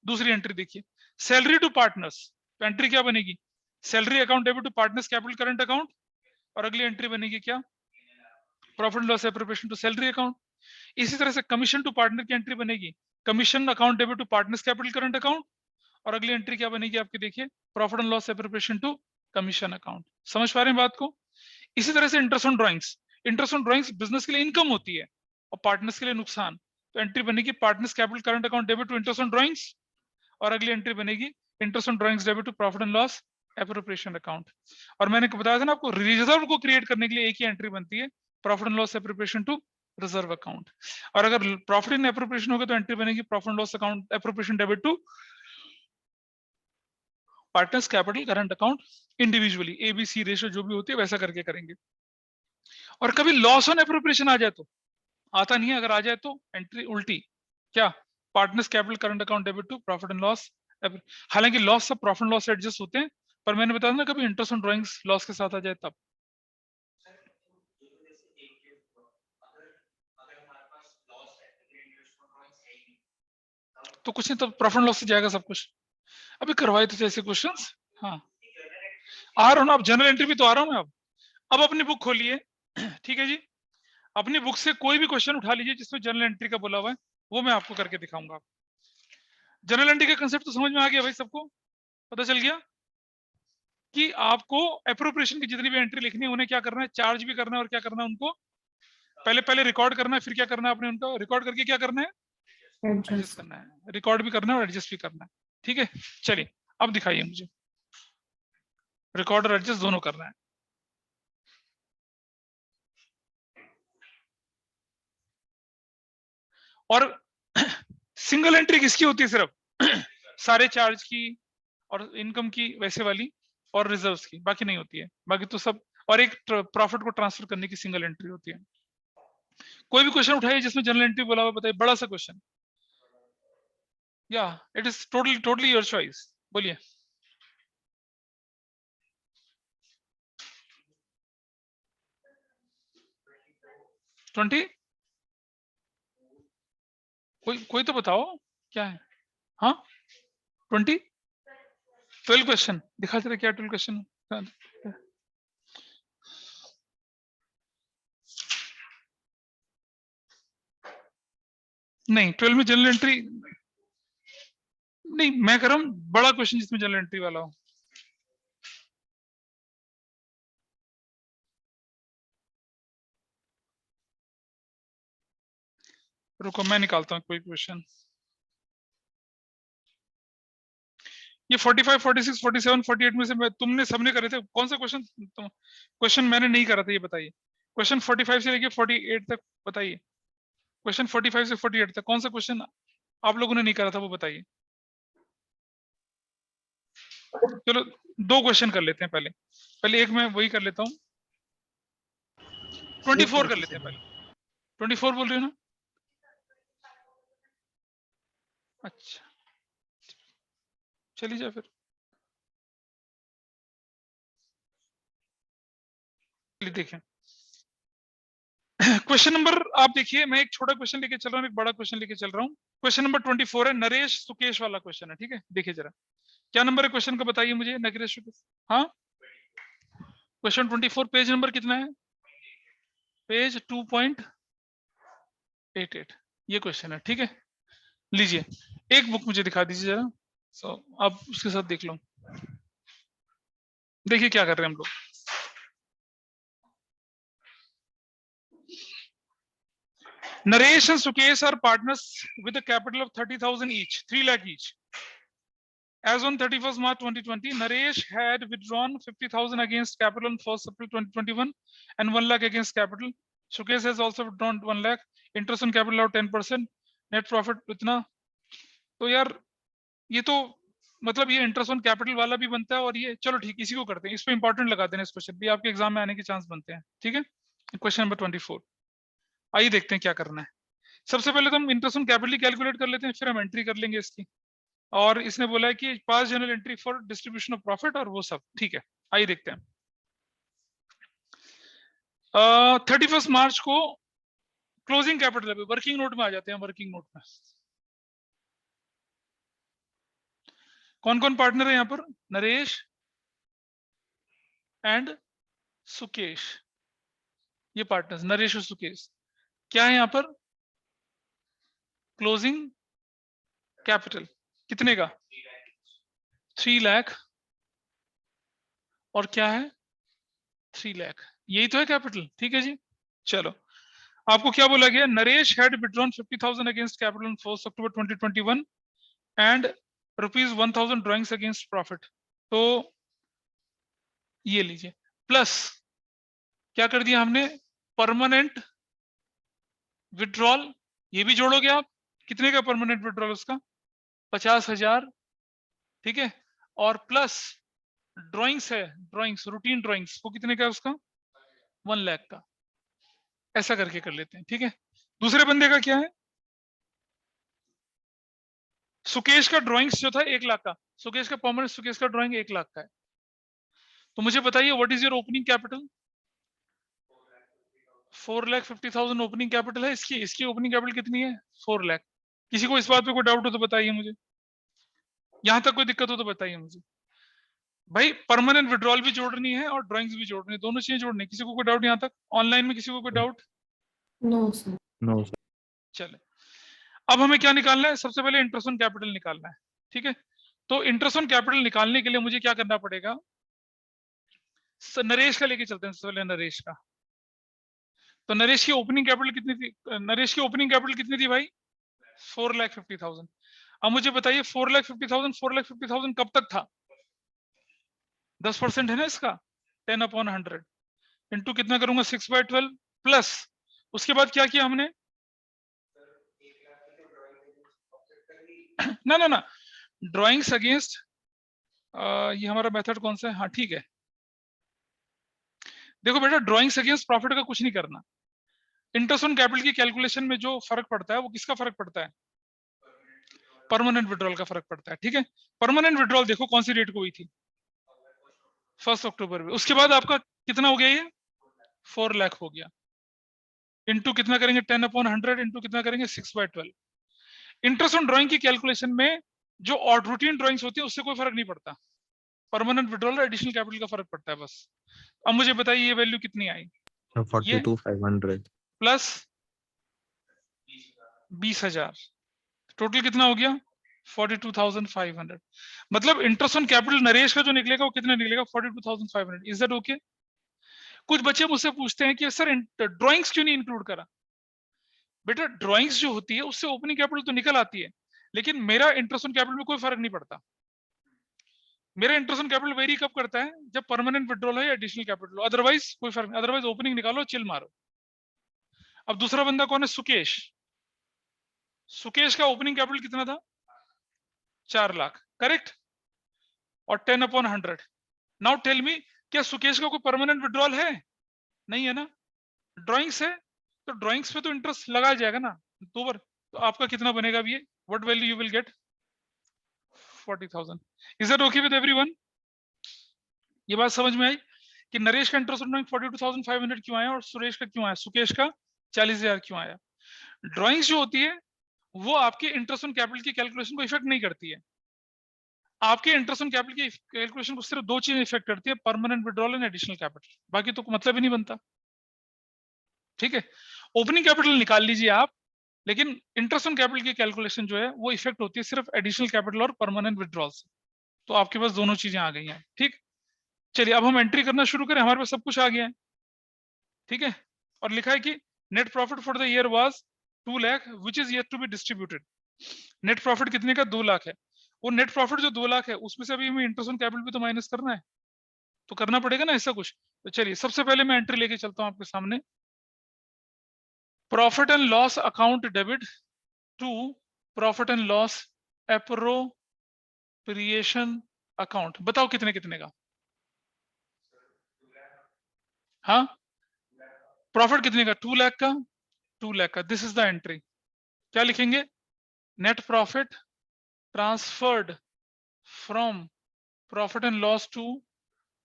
दूसरी एंट्री देखिए, सैलरी टू पार्टनर्स, तो एंट्री क्या बनेगी, salary account debit to partners capital current account, और अगली एंट्री बनेगी क्या, profit loss preparation to salary account. इसी तरह से कमीशन टू पार्टनर की एंट्री बनेगी commission account debit to partners capital current account, और अगली एंट्री क्या बनेगी आपकी, देखिए profit and loss preparation to commission account. समझ पा रहे हैं बात को? इसी तरह से interest on drawings, interest on drawings business के लिए इनकम होती है और पार्टनर्स के लिए नुकसान, तो एंट्री बनेगी partners capital current account debit to interest on drawings, और अगली एंट्री बनेगी interest on drawings debit to profit and loss appropriation account. और मैंने बताया था ना आपको, रिजर्व को क्रिएट करने के लिए एक ही एंट्री बनती है, profit and loss appropriation to reserve account, और अगर प्रॉफिट इन एप्रोप्रिएशन होगा तो एंट्री बनेगी profit and loss account appropriation debit to partners capital current account individually, ABC ratio जो भी होती है वैसा करके करेंगे। और कभी लॉस ऑन एप्रोप्रिएशन आ जाए तो, आता नहीं है, अगर आ जाए तो एंट्री उल्टी, क्या, partners capital current account debit to profit and loss. हालांकि लॉस सब प्रॉफिट एंड लॉस से एडजस्ट होते हैं, पर मैंने बताया ना कभी इंटरेस्ट ऑन ड्राइंग्स लॉस के साथ आ जाए तब। तो कुछ नहीं, तो प्रॉफिट एंड लॉस से जाएगा सब कुछ। अभी करवाए थे ऐसे क्वेश्चंस। हाँ आ रहा हूँ ना, अब जनरल एंट्री भी तो आ रहा हूँ मैं। अब अपनी बुक खोलिए, ठीक है जी, अपनी बुक से कोई भी क्वेश्चन उठा लीजिए जिसमें जनरल एंट्री का बोला हुआ है, वो मैं आपको करके दिखाऊंगा। जनरल एंट्री का कंसेप्ट तो समझ में आ गया भाई, सबको पता चल गया कि आपको एप्रोप्रिएशन की जितनी भी एंट्री लिखनी है उन्हें क्या करना है, चार्ज भी करना है, और क्या करना है उनको पहले रिकॉर्ड करना है, फिर क्या करना है आपने उनको रिकॉर्ड करके क्या करना है, एडजस्ट करना है, रिकॉर्ड भी करना है और एडजस्ट भी करना है। ठीक है, चलिए अब दिखाइए मुझे, रिकॉर्ड और एडजस्ट दोनों करना है। और सिंगल एंट्री किसकी होती है, सिर्फ सारे चार्ज की और इनकम की वैसे वाली और रिजर्व्स की, बाकी नहीं होती है, बाकी तो सब, और एक प्रॉफिट को ट्रांसफर करने की सिंगल एंट्री होती है। कोई भी क्वेश्चन उठाइए जिसमें जनरल एंट्री बोला हुआ, बताइए बड़ा सा क्वेश्चन, या it is totally your choice, बोलिए। ट्वेंटी, कोई तो बताओ क्या है। हाँ 20, 12 क्वेश्चन दिखा दे, क्या 12 क्वेश्चन। नहीं 12 में जनरल एंट्री नहीं, मैं कर रहा हूँ बड़ा क्वेश्चन जिसमें जनरल एंट्री वाला हो। रुको मैं निकालता हूँ कोई क्वेश्चन। ये 45, 46, 47, 48 में से तुमने सबने करे थे, कौन सा क्वेश्चन क्वेश्चन मैंने नहीं करा था, ये बताइए। क्वेश्चन 45 से लेके 48 तक बताइए, क्वेश्चन 45 से 48 तक कौन सा क्वेश्चन आप लोगों ने नहीं करा था वो बताइए। चलो 2 क्वेश्चन कर लेते हैं, पहले एक मैं वही कर लेता हूँ, 24 कर लेते हैं पहले। 24 बोल रहे हो ना, अच्छा चलिए जाए फिर। देखें क्वेश्चन नंबर, आप देखिए मैं एक छोटा क्वेश्चन लेके चल रहा हूँ, एक बड़ा क्वेश्चन लेके चल रहा हूँ। क्वेश्चन नंबर 24 है, नरेश सुकेश वाला क्वेश्चन है, ठीक है। देखिए जरा क्या नंबर है क्वेश्चन का, बताइए मुझे। नरेश सुकेश, हाँ क्वेश्चन 24 पेज नंबर कितना है, पेज 2.88 ये क्वेश्चन है, ठीक है। लीजिए एक बुक मुझे दिखा दीजिए जरा, आप उसके साथ देख लो। देखिए क्या कर रहे हैं हम लोग। Naresh and Sukesh are partners with a capital of 30,000 each, 3 lakh each. As on 31st March 2020, Naresh had withdrawn 50,000 against capital on 1st April 2021 and 1 lakh against capital. Sukesh has also withdrawn 1 lakh. Interest on capital of 10%. Net profit इतना। तो यार ये तो मतलब ये interest on capital वाला भी बनता है, और ये चलो ठीक इसी को करते हैं, इस पे इंपॉर्टेंट लगा देना, इस क्वेश्चन भी आपके एग्जाम में आने के चांस बनते हैं, ठीक है। क्वेश्चन नंबर 24, आइए देखते हैं क्या करना है। सबसे पहले तो हम इंटरेस्ट ऑन कैपिटल कैलकुलेट कर लेते हैं, फिर हम एंट्री कर लेंगे इसकी। और इसने बोला है कि pass journal entry for distribution of profit और वो सब, ठीक है। आइए देखते हैं। 31 मार्च को क्लोजिंग कैपिटल है, वर्किंग नोट में आ जाते हैं। वर्किंग नोट में कौन कौन पार्टनर है यहाँ पर? नरेश एंड सुकेश, ये पार्टनर्स नरेश और सुकेश। क्या है यहाँ पर? क्लोजिंग कैपिटल कितने का? 3 लाख। और क्या है? 3 लाख, यही तो है कैपिटल, ठीक है जी। चलो, आपको क्या बोला गया? Naresh had withdrawn 50,000 against capital on 1 October 2021 and ₹1,000 drawings against profit. तो ये लीजिए, प्लस क्या कर दिया हमने? परमानेंट विड्रॉल, ये भी जोड़ोगे आप। कितने का परमानेंट विड्रॉल? उसका 50,000, ठीक है। और प्लस ड्राइंग्स है, ड्राइंग्स, रूटीन ड्राइंग्स, वो कितने का है? उसका 1 लाख का। ऐसा करके कर लेते हैं, ठीक है। दूसरे बंदे का क्या है? सुकेश का ड्राइंग्स जो था 1 लाख का, सुकेश का परमानेंट, सुकेश का ड्राइंग 1 लाख का है। तो मुझे बताइए what is your opening capital? 4,50,000 opening capital है इसकी। इसकी ओपनिंग कैपिटल कितनी है? 4 लाख। किसी को इस बात पे कोई डाउट हो तो बताइए मुझे, यहां तक कोई दिक्कत हो तो बताइए मुझे। भाई परमानेंट विड्रॉल भी जोड़नी है और ड्राइंग्स भी जोड़नी है, दोनों चीजें जोड़नी है। किसी को कोई डाउट यहाँ तक? ऑनलाइन में किसी को कोई doubt? No, sir. No sir. चले, अब हमें क्या निकालना है? सबसे पहले इंटरेस्ट ऑन कैपिटल निकालना है, ठीक है। तो इंटरेस्ट ऑन कैपिटल निकालने के लिए मुझे क्या करना पड़ेगा? नरेश का लेके चलते हैं सबसे पहले, नरेश का। तो नरेश की ओपनिंग कैपिटल कितनी थी? नरेश की ओपनिंग कैपिटल कितनी थी भाई? 4,50,000। अब मुझे बताइए 4,50,000, 4,50,000 कब तक था? 10% है ना इसका, 10/100 इंटू कितना करूंगा? 6/12 प्लस उसके बाद क्या किया हमने? ना ना ना, ड्राइंग्स अगेंस्ट, ये हमारा मेथड कौन सा है? हाँ ठीक है, देखो बेटा, ड्राइंग्स अगेंस्ट प्रॉफिट का कुछ नहीं करना। इंटरेस्ट ऑन कैपिटल की कैलकुलेशन में जो फर्क पड़ता है वो किसका फर्क पड़ता है? परमानेंट विड्रॉल का फर्क पड़ता है, ठीक है। परमानेंट विड्रॉल देखो कौन सी डेट को हुई थी? 1 अक्टूबर में। उसके बाद आपका कितना हो गया? ये 4 लाख हो गया। इंटू कितना करेंगे? 10/100 इंटू कितना करेंगे? 6/12। इंटरेस्ट ऑन ड्राइंग की कैलकुलेशन में जो और रूटीन ड्राइंग्स होती है उससे कोई फर्क नहीं पड़ता, परमानेंट विड्रॉल और एडिशनल कैपिटल का फर्क पड़ता है बस। अब मुझे बताइए ये वैल्यू कितनी आई? 42,500 प्लस 20,000, टोटल कितना हो गया? 42,500। मतलब इंटरेस्ट ऑन कैपिटल नरेश का जो निकलेगा वो कितना निकलेगा? 42,500। Is that okay? कुछ बच्चे मुझसे पूछते हैं कि सर ड्राइंग्स क्यों नहीं इंक्लूड करा? बेटा ड्राइंग्स जो होती है उससे ओपनिंग कैपिटल तो निकल आती है, लेकिन मेरा इंटरेस्ट ऑन कैपिटल में कोई फर्क नहीं पड़ता। मेरा इंटरेस्ट ऑन कैपिटल वेरी कब करता है? जब परमानेंट विड्रॉल है या एडिशनल कैपिटल हो, अदरवाइज कोई फर्क नहीं। अदरवाइज ओपनिंग निकालो, चिल मारो। अब दूसरा बंदा कौन है? सुकेश। सुकेश का ओपनिंग कैपिटल कितना था? 4 लाख, करेक्ट। और 10/100। नाउ टेल मी, क्या सुकेश का कोई परमानेंट विड्रॉल है? नहीं है ना, ड्राइंग्स है। तो ड्राइंग्स पे तो इंटरेस्ट लगाया जाएगा ना 2 बार। तो आपका कितना बनेगा अब? ये what value you will get? 40,000। Is that okay with everyone? ये बात समझ में आई कि नरेश का इंटरेस्ट ड्राइंग 42,500 क्यों आया और सुरेश का क्यों आया, सुकेश का 40,000 क्यों आया? ड्राइंग्स जो होती है वो आपके इंटरेस्ट ऑन कैपिटल की कैलकुलेशन को इफेक्ट नहीं करती है। आपके इंटरेस्ट ऑन कैपिटल की कैलकुलेशन को सिर्फ 2 चीजें इफेक्ट करती है, permanent withdrawal and additional capital. बाकी तो मतलब ही नहीं बनता, ठीक है। ओपनिंग कैपिटल निकाल लीजिए आप, लेकिन इंटरेस्ट ऑन कैपिटल की कैलकुलेशन जो है वो इफेक्ट होती है सिर्फ एडिशनल कैपिटल और परमानेंट विड्रॉल से। तो आपके पास दोनों चीजें आ गई हैं, ठीक। चलिए अब हम एंट्री करना शुरू करें, हमारे पास सब कुछ आ गया है, ठीक है। और लिखा है कि net profit for the year was 2 lakh which is yet to be distributed. Net profit कितने का? 2 लाख है। वो नेट प्रॉफिट जो 2 लाख है उसमें से अभी हमें इंटरेस्ट ऑन कैपिटल भी तो माइनस करना है, तो करना पड़ेगा ना ऐसा कुछ। तो चलिए सबसे पहले मैं एंट्री लेके चलता हूं आपके सामने। Profit and loss account debit to profit and loss appropriation account. बताओ कितने कितने का? हाँ, प्रॉफिट कितने का? 2 लाख का, 2 लाख का। This is the entry. क्या लिखेंगे? Net profit transferred from profit and loss to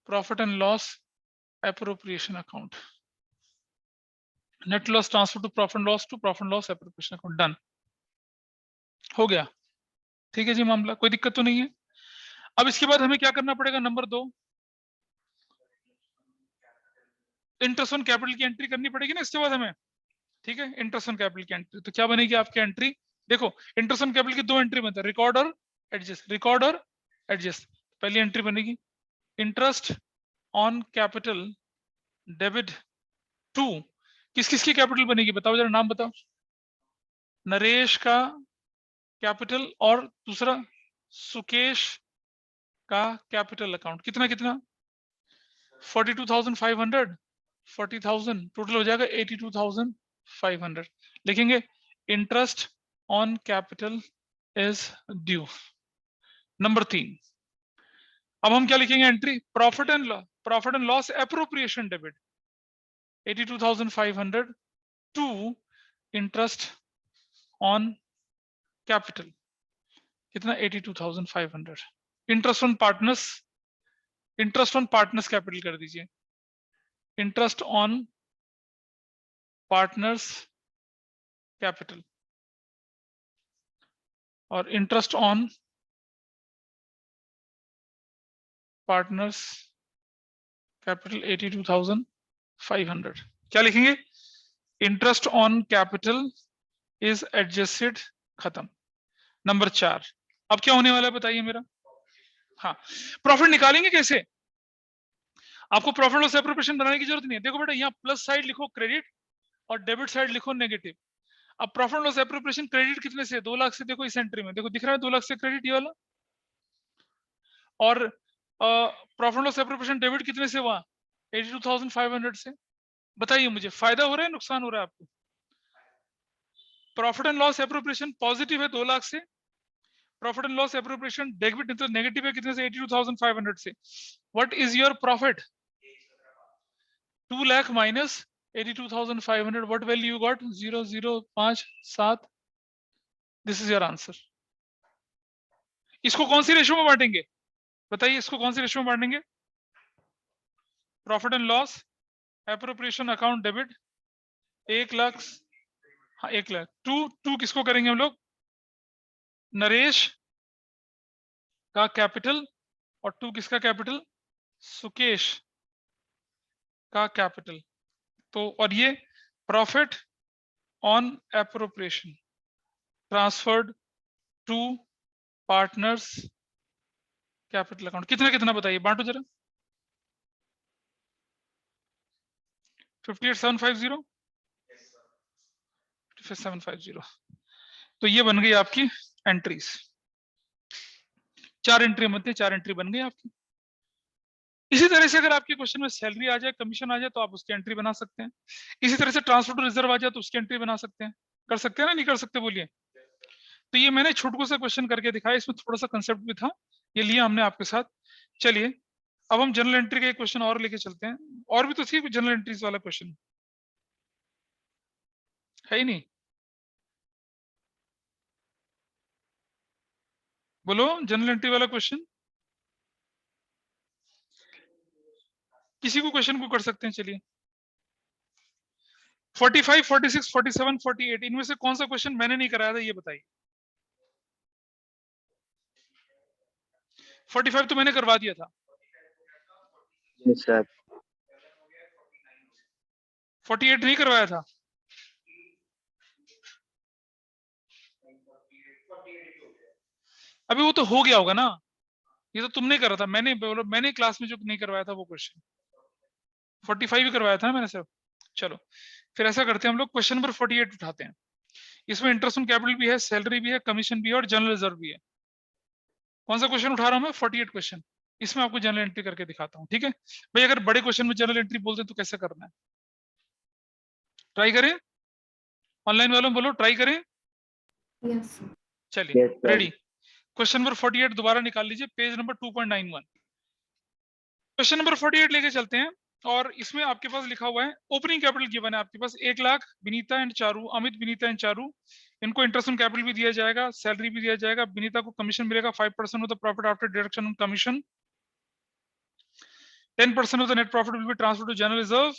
profit and loss appropriation account. Net loss transfer to profit and loss to profit and loss appropriation account. Done, हो गया। ठीक है जी, मामला कोई दिक्कत तो नहीं है। अब इसके बाद हमें क्या करना पड़ेगा? नंबर 2, इंटरेस्ट ऑन कैपिटल की एंट्री करनी पड़ेगी ना इसके बाद हमें। ठीक है, इंटरेस्ट ऑन कैपिटल की एंट्री, तो क्या बनेगी आपकी एंट्री? देखो, इंटरेस्ट ऑन कैपिटल की 2 एंट्री बनता है, रिकॉर्ड और एडजस्ट। रिकॉर्ड और एडजस्ट। पहली एंट्री बनेगी interest on capital debit to, किस किस की कैपिटल बनेगी बताओ जरा, नाम बताओ। नरेश का कैपिटल और दूसरा सुकेश का कैपिटल अकाउंट। कितना कितना? 42,500, 40,000, टोटल हो जाएगा 82,500। लिखेंगे interest on capital is due. Number 3, अब हम क्या लिखेंगे entry? Profit and loss appropriation debit 82,500 to interest on capital, कितना? 82,500। इंटरेस्ट ऑन पार्टनर्स कैपिटल कर दीजिए, इंटरेस्ट ऑन पार्टनर्स कैपिटल और इंटरेस्ट ऑन पार्टनर्स कैपिटल 82,500। क्या लिखेंगे? Interest on capital is adjusted, खत्म। नंबर 4, अब क्या होने वाला है बताइए मेरा? हाँ, प्रॉफिट निकालेंगे कैसे? आपको प्रॉफिट लॉस एप्रोप्रिएशन बनाने की जरूरत नहीं है। देखो बेटा, यहाँ प्लस साइड लिखो क्रेडिट और डेबिट साइड लिखो नेगेटिव। अब प्रॉफिट लॉस एप्रोप्रिएशन क्रेडिट कितने से? 2 लाख से। देखो इस एंट्री में देखो, दिख रहा है 2 लाख से क्रेडिट ये वाला। और प्रॉफिट लॉस एप्रोप्रिएशन डेबिट कितने से हुआ? 82,500 से। बताइए मुझे, फायदा हो रहा है नुकसान हो रहा है आपको? Profit and loss appropriation positive है 2 लाख से, profit and loss appropriation debit तो नेगेटिव है कितने से? 82,500 से। What is your profit? 2 lakh minus 82,500, what value you got? 0,057। This is your answer. इसको कौन सी रेशियो में बांटेंगे बताइए? इसको कौन सी रेशियो में बांटेंगे? Profit and loss appropriation account debit 1 lakh, हाँ 1 लाख। टू किसको करेंगे हम लोग? नरेश का कैपिटल, और 2 किसका कैपिटल? सुकेश का कैपिटल। तो और ये profit on appropriation transferred to partners capital account. कितना कितना बताइए, बांटो जरा। 58,750, 5750। तो ये बन गई आपकी एंट्रीज। 4 एंट्री बनती है, 4 एंट्री बन गई आपकी। इसी तरह से अगर आपके क्वेश्चन में सैलरी आ जाए, कमीशन आ जाए, तो आप उसकी एंट्री बना सकते हैं। इसी तरह से ट्रांसफर टू रिजर्व आ जाए तो उसकी एंट्री बना सकते हैं। कर सकते हैं ना, नहीं कर सकते बोलिए? तो ये मैंने छोटू सा क्वेश्चन करके दिखाया, इसमें थोड़ा सा कंसेप्ट भी था, ये लिया हमने आपके साथ। चलिए अब हम जनरल एंट्री का एक क्वेश्चन और लेके चलते हैं। और भी तो थी जनरल एंट्रीज वाला क्वेश्चन, है ही नहीं? बोलो, जनरल एंट्री वाला क्वेश्चन किसी को क्वेश्चन को कर सकते हैं। चलिए 45, 46, 47, 48 इनमें से कौन सा क्वेश्चन मैंने नहीं कराया था ये बताइए? 45 तो मैंने करवा दिया था। Yes, sir. 48 नहीं करवाया था। अभी वो तो हो गया होगा ना, ये तो तुमने करा था। मैंने क्लास में जो नहीं करवाया था वो क्वेश्चन 45 भी करवाया था ना मैंने सब। चलो फिर ऐसा करते हैं, हम लोग क्वेश्चन नंबर 48 उठाते हैं। इसमें इंटरेस्ट ऑन कैपिटल भी है, सैलरी भी है, कमीशन भी है और जनरल रिजर्व भी है। कौन सा क्वेश्चन उठा रहा हूं मैं? 48 क्वेश्चन। इसमें आपको जनरल एंट्री करके दिखाता हूँ। ठीक है भाई, अगर बड़े क्वेश्चन में जनरल एंट्री बोलते हैं तो कैसे करना है? ट्राई करें, ऑनलाइन वालों बोलो ट्राई करें। Yes. चलिए Yes, sir. Ready. Question number 48 दोबारा निकाल लीजिए, पेज नंबर 2.91। क्वेश्चन नंबर 48 लेके चलते हैं। और इसमें आपके पास लिखा हुआ है ओपनिंग कैपिटल गिवन है आपके पास 1 लाख, विनीता एंड चारू, अमित, विनीता एंड चारू, इनको इंटरेस्ट ऑन कैपिटल भी दिया जाएगा, सैलरी भी दिया जाएगा, विनीता को कमीशन मिलेगा 5% of the profit after deduction on commission, 10% of the net profit will be transfer to general reserve,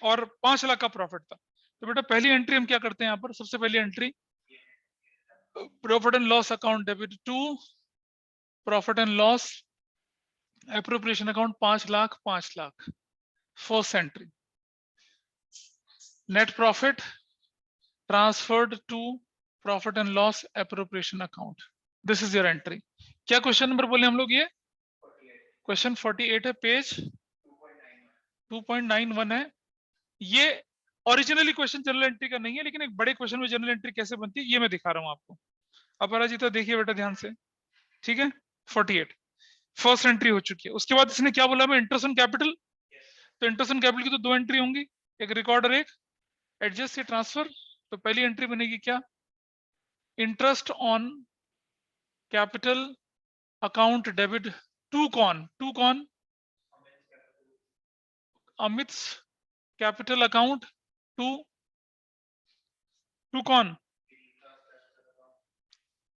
और 5 लाख का प्रॉफिट था। तो बेटा पहली एंट्री हम क्या करते हैं यहाँ पर, सबसे पहली entry profit and loss account debit to profit and loss appropriation account 5 lakh 5 lakh, first entry, net profit transferred to profit and loss appropriation account, this is your entry. क्या क्वेश्चन नंबर बोले हम लोग, ये क्वेश्चन 48 है, पेज 2.91 है। ये originally question general entry का नहीं है, लेकिन एक बड़े क्वेश्चन में जनरल एंट्री कैसे बनती है ये मैं दिखा रहा हूं आपको। अपराजिता देखिए बेटा ध्यान से, ठीक है। 48 फर्स्ट एंट्री हो चुकी है। उसके बाद इसने क्या बोला, मैं इंटरेस्ट ऑन कैपिटल, तो इंटरेस्ट ऑन कैपिटल की तो 2 एंट्री होंगी, एक रिकॉर्ड और एक एडजस्ट से ट्रांसफर। तो पहली एंट्री बनेगी क्या, interest on capital account debit to कौन अमित कैपिटल अकाउंट टू कौन,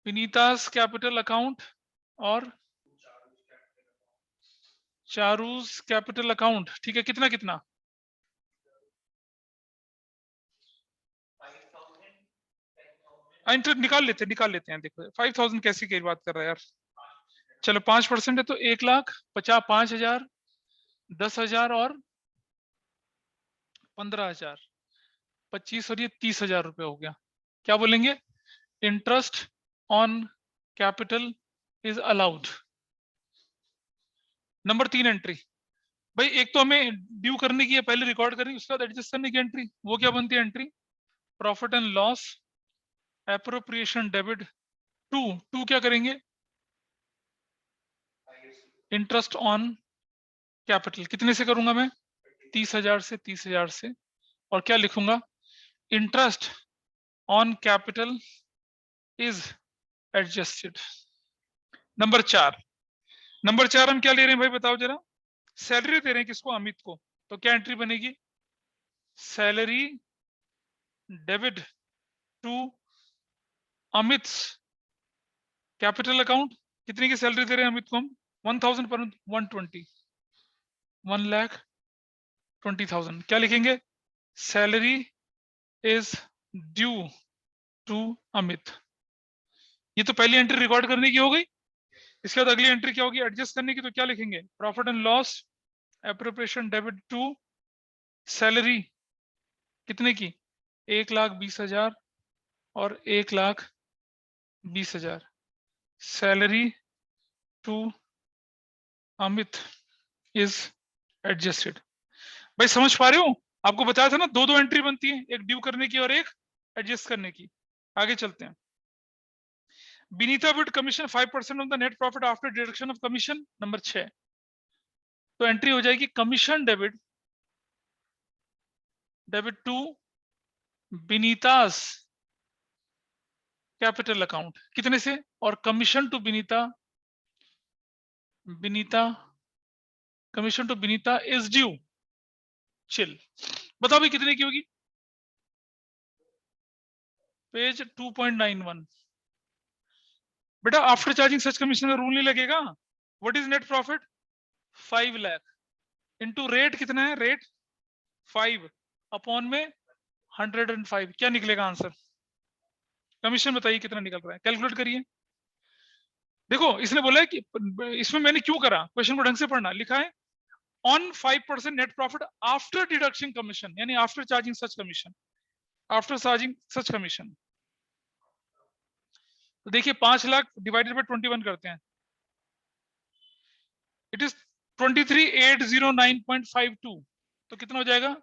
विनीतास कैपिटल अकाउंट और चारूस कैपिटल अकाउंट, ठीक है। कितना कितना, निकाल लेते हैं। देखो 5000 कैसी की बात कर रहा है यार, चलो 5% है तो 1 लाख 5,000, 10,000 और 15,000, 25 और ये 30,000 रुपए हो गया। क्या बोलेंगे, interest on capital is allowed. Number 3 entry, भाई एक तो हमें ड्यू करने की है, पहले रिकॉर्ड करनी, उसके बाद एडजस्ट करने की एंट्री, वो क्या बनती है entry, profit and loss appropriation debit to क्या करेंगे, इंटरेस्ट ऑन कैपिटल, कितने से करूंगा मैं, 30,000 से 30,000 से, और क्या लिखूंगा, interest on capital is adjusted. Number 4 हम क्या ले रहे हैं भाई बताओ जरा, सैलरी दे रहे हैं किसको, अमित को, तो क्या एंट्री बनेगी, salary debit to Amit capital account, कितने की सैलरी दे रहे हैं अमित को हम, 1,000 पर 120, 1,20,000, क्या लिखेंगे, salary is due to Amit. ये तो पहली एंट्री रिकॉर्ड करने की हो गई। इसके बाद अगली एंट्री क्या होगी, एडजस्ट करने की, तो क्या लिखेंगे, profit and loss appropriation debit to salary, कितने की, 1,20,000 और 1,20,000, salary to Amit is adjusted. भाई समझ पा रहे हो, आपको बताया था ना 2 एंट्री बनती है, एक ड्यू करने की और एक एडजस्ट करने की। आगे चलते हैं, Vinita with commission 5% of the net profit after deduction of commission, number 6, तो एंट्री हो जाएगी commission debit to Vinita's capital account, कितने से, और commission to Vinita commission to Vinita is due, chill, बताओ भाई कितने की होगी, पेज 2.91। बेटा आफ्टर चार्जिंग सच कमीशन का रूल नहीं लगेगा, what is net profit, 5 lakh into rate, कितना है रेट 5 अपॉन में 105, क्या निकलेगा आंसर, कमीशन बताइए कितना निकल रहा है, कैलकुलेट करिए। देखो इसने बोला है कि इसमें मैंने क्यों करा, क्वेश्चन को ढंग से पढ़ना, लिखा है on 5% net profit after deduction commission, यानी आफ्टर चार्जिंग सच कमीशन, तो देखिए 5 लाख डिवाइडेड बाय 21 करते हैं, इट इज 23,809.52, तो कितना हो जाएगा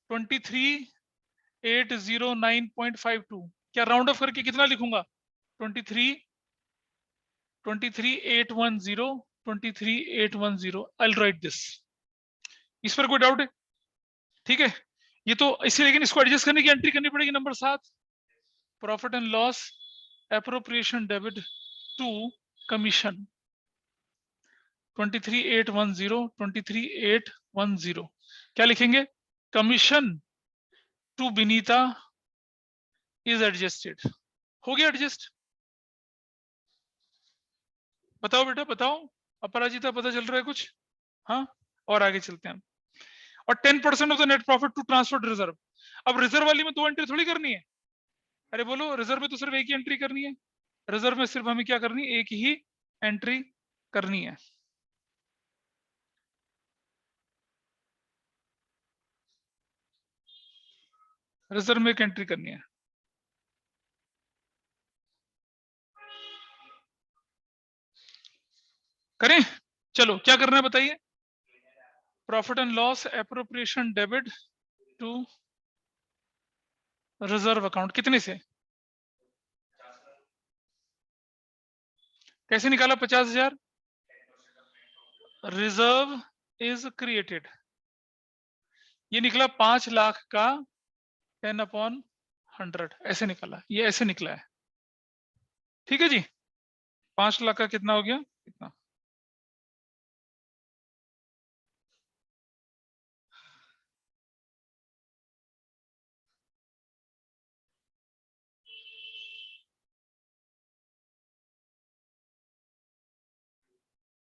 23,809.52, क्या राउंड ऑफ करके कितना लिखूंगा, 23,810, I'll write this, इस पर कोई डाउट है, ठीक है। ये तो इसे, लेकिन इसको एडजस्ट करने की एंट्री करनी पड़ेगी, number 7, profit and loss appropriation debit to commission, 23,810, 23,810 क्या लिखेंगे? Commission to Vinita is adjusted. हो गया एडजस्ट? बताओ बेटा बताओ, अपराजिता पता चल रहा है कुछ? हाँ, और आगे चलते हैं हम। और 10% of the net profit to transfer reserve. अब रिजर्व वाली में 2 एंट्री थोड़ी करनी है। अरे बोलो, रिजर्व में तो सिर्फ एक ही एंट्री करनी है। रिजर्व में सिर्फ हमें क्या करनी है? एक ही एंट्री करनी है। रिजर्व में एक एंट्री करनी है। करें? चलो क्या करना है बताइए। Profit and loss appropriation debit to reserve account कितने से? कैसे निकाला 50,000? रिजर्व इज क्रिएटेड, ये निकला 5 लाख का 10/100 ऐसे निकला, ये ऐसे निकला है। ठीक है जी, 5 लाख का कितना हो गया? कितना?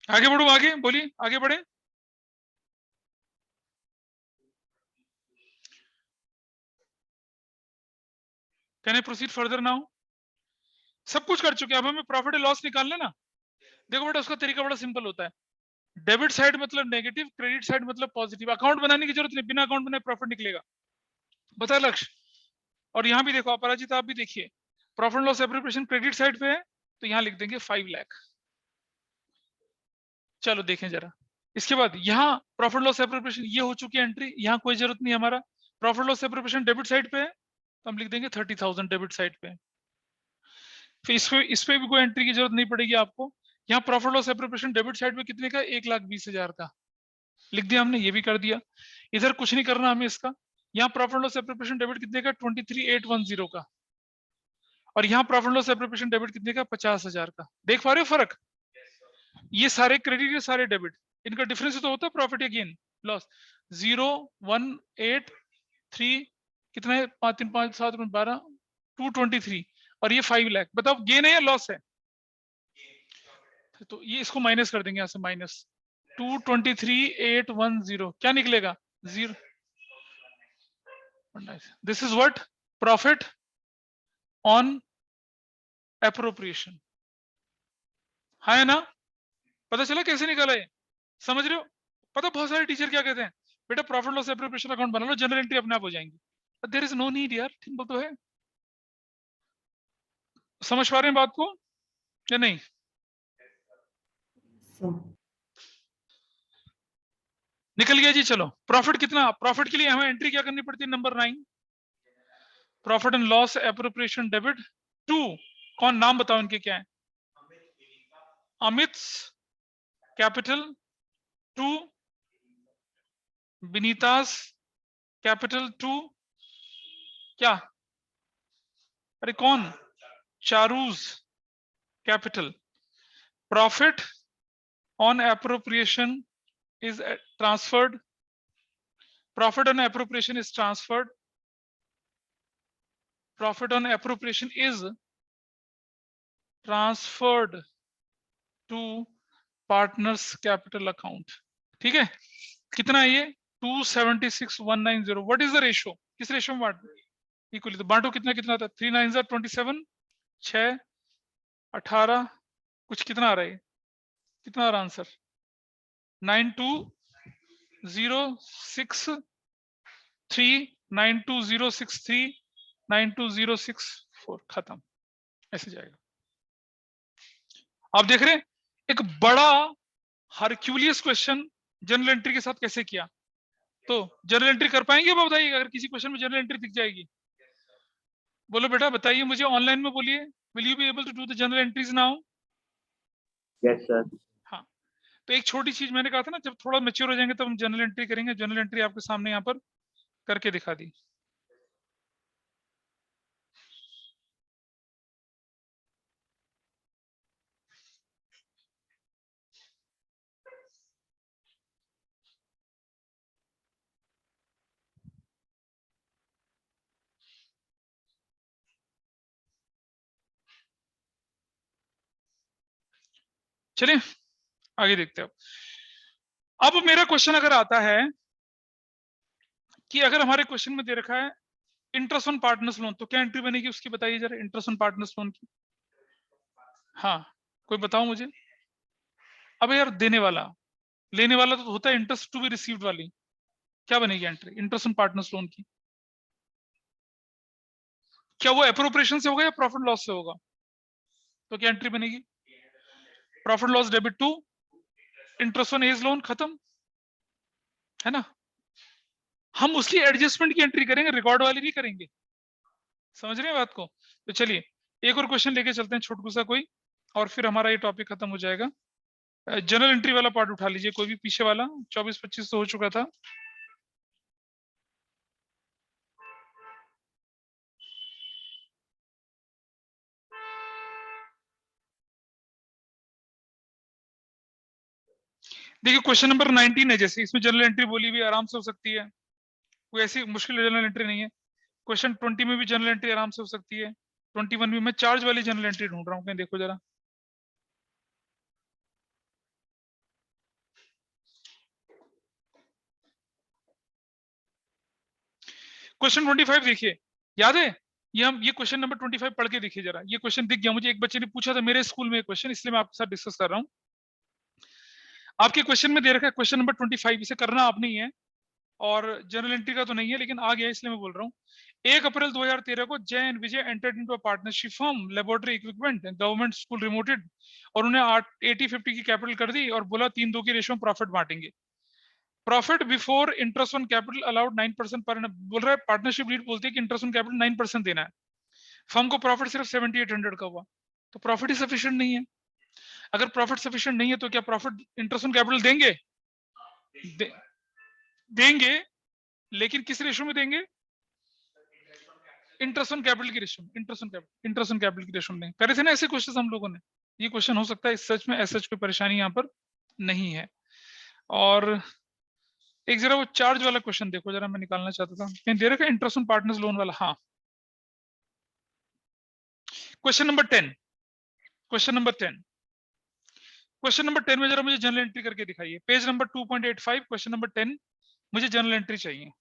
आगे बढ़ो, आगे बोलिए, आगे बढ़े। Can I proceed further now? सब कुछ कर चुके हैं, अब हमें प्रॉफिट एंड लॉस निकालना ना। देखो बेटा, उसका तरीका बड़ा सिंपल होता है। डेबिट साइड मतलब नेगेटिव, क्रेडिट साइड मतलब पॉजिटिव। अकाउंट बनाने की जरूरत नहीं, बिना अकाउंट बनाए प्रॉफिट निकलेगा। बता लक्ष्य। और यहाँ भी देखो अपराजिता, आप भी देखिए, profit loss appropriation credit side पे है, तो यहाँ लिख देंगे 5 लाख। चलो देखें जरा। इसके बाद यहाँ प्रॉफिट लॉस एप्रोप्रिएशन ये हो चुकी है एंट्री, यहाँ कोई जरूरत नहीं हमारा। Profit loss appropriation debit side पे है, तो हम लिख देंगे 30,000 डेबिट साइड पे। फिर इस पे भी कोई एंट्री की जरूरत नहीं पड़ेगी आपको। यहाँ profit loss appropriation debit side पे कितने का? 1,20,000 का लिख दिया हमने, ये भी कर दिया। इधर कुछ नहीं करना हमें इसका। यहाँ प्रॉफिट लॉस एप्रोप्रिएशन डेबिट कितने का? 23,810 का। और यहाँ प्रॉफिट लॉस एप्रोप्रिएशन डेबिट कितने का? 50,000 का। देख पा रहे हो फर्क? ये सारे क्रेडिट, ये सारे डेबिट, इनका डिफरेंस तो होता है प्रॉफिट या गेन लॉस। 0,183 कितना है? 5 3 5 7 12 223, और ये 5 लाख। बताओ गेन है या लॉस है? तो ये इसको माइनस कर देंगे यहाँ से, माइनस 223,810 क्या निकलेगा? 0। This is what? Profit on appropriation. है ना? पता चला कैसे निकाला है? समझ रहे हो? पता बहुत सारे टीचर क्या कहते हैं, बेटा प्रॉफिट लॉस एप्रोप्रिएशन अकाउंट बना लो, जनरल एंट्री अपने आप हो जाएंगी। देयर इज नो नीड यार, सिंपल तो है। समझ पा रहे हैं बात को या नहीं? निकल गया जी। चलो प्रॉफिट कितना? प्रॉफिट के लिए हमें एंट्री क्या करनी पड़ती है? Number 9, profit and loss appropriation debit to, कौन नाम बताओ इनके क्या है? Amit capital to Vinita's capital to क्या? अरे कौन? Charu's capital. Profit on appropriation is transferred, profit on appropriation is transferred, profit on appropriation is transferred to partners capital account। ठीक है, कितना है ये? 276,190। What is the ratio? किस रेशो में बांटो? इक्वली। तो बांटो, कितना कितना था? 3 9 27, 6 18, कुछ कितना आ रहा है? कितना आ रहा आंसर? 92063 92063 92064 खत्म। ऐसे जाएगा। आप देख रहे हैं एक बड़ा हरक्यूलियस क्वेश्चन जनरल एंट्री के साथ कैसे किया। तो जनरल एंट्री कर पाएंगे? अब बताइए, अगर किसी क्वेश्चन में जनरल एंट्री दिख जाएगी, बोलो बेटा, बताइए मुझे ऑनलाइन में, बोलिए, will you be able to do the general entries now? Yes sir. हाँ, तो एक छोटी चीज मैंने कहा था ना, जब थोड़ा मैच्योर हो जाएंगे तब हम जनरल एंट्री करेंगे। जनरल एंट्री आपके सामने यहाँ पर करके दिखा दी। चलिए आगे देखते हैं। अब मेरा क्वेश्चन अगर आता है कि अगर हमारे क्वेश्चन में दे रखा है इंटरेस्ट ऑन पार्टनर्स लोन, तो क्या एंट्री बनेगी उसकी, बताइए जरा, इंटरेस्ट ऑन पार्टनर्स लोन की। हाँ, कोई बताओ मुझे। अब यार देने वाला, लेने वाला तो होता है इंटरेस्ट टू बी रिसीव्ड वाली, क्या बनेगी entry interest on partners loan की? क्या वो एप्रोप्रिएशन से होगा या प्रॉफिट लॉस से होगा? तो क्या एंट्री बनेगी? Profit loss debit to interest on as loan, खत्म, है ना। हम उसकी एडजस्टमेंट की एंट्री करेंगे, रिकॉर्ड वाली नहीं करेंगे। समझ रहे हैं बात को? तो चलिए एक और क्वेश्चन लेके चलते हैं छोटू सा कोई, और फिर हमारा ये टॉपिक खत्म हो जाएगा। जनरल एंट्री वाला पार्ट उठा लीजिए कोई भी पीछे वाला, 24-25 तो हो चुका था। देखिए क्वेश्चन नंबर 19 है, जैसे इसमें जनरल एंट्री बोली भी आराम से हो सकती है, कोई ऐसी मुश्किल जनरल एंट्री नहीं है। क्वेश्चन 20 में भी जनरल एंट्री आराम से हो सकती है, 21 में। मैं चार्ज वाली जनरल एंट्री ढूंढ रहा हूँ, कहीं देखो जरा। क्वेश्चन 25 देखिए, याद है ये क्वेश्चन नंबर 25 पढ़ के देखिए जरा। ये क्वेश्चन दिख गया मुझे, एक बच्चे ने पूछा था मेरे स्कूल में क्वेश्चन, इसलिए मैं आपके साथ डिस्कस कर रहा हूँ। आपके क्वेश्चन में दे रखा है क्वेश्चन नंबर 25, इसे करना आपने ही है, और जनरल एंट्री का तो नहीं है लेकिन आ गया इसलिए मैं बोल रहा हूँ। 1 अप्रैल 2013 को Jay and Vijay entered into a partnership firm, laboratory equipment, government school रिमोटेड, और उन्हें 80-50 की कैपिटल कर दी और बोला 3-2 की रेशियो में प्रॉफिट बांटेंगे। Profit before interest on capital allowed 9% पर annum। बोल रहा है पार्टनरशिप लीड बोलती है कि इंटरेस्ट ऑन कैपिटल 9% देना है। फर्म को प्रॉफिट सिर्फ 7800 का हुआ, तो प्रॉफिट ही सफिशिएंट नहीं है। अगर प्रॉफिट सफिशिएंट नहीं है तो क्या प्रॉफिट इंटरेस्ट ऑन कैपिटल देंगे? देंगे, लेकिन किस रेशियो में देंगे? इंटरेस्ट ऑन कैपिटल की रेशियो में, इंटरेस्ट ऑन कैपिटल की रेशियो में। करे थे ना ऐसे क्वेश्चन हम लोगों ने, ये क्वेश्चन हो सकता है इस सच में, ऐसा कोई परेशानी यहाँ पर नहीं है। और एक जरा वो चार्ज वाला क्वेश्चन देखो जरा, मैं निकालना चाहता था, कहीं दे रखा है इंटरेस्ट ऑन पार्टनर्स लोन वाला। हाँ, question number 10, question number 10, question number 10 में जरा मुझे जनरल एंट्री करके दिखाइए, पेज नंबर 2.85, क्वेश्चन नंबर 10, मुझे जनरल एंट्री चाहिए।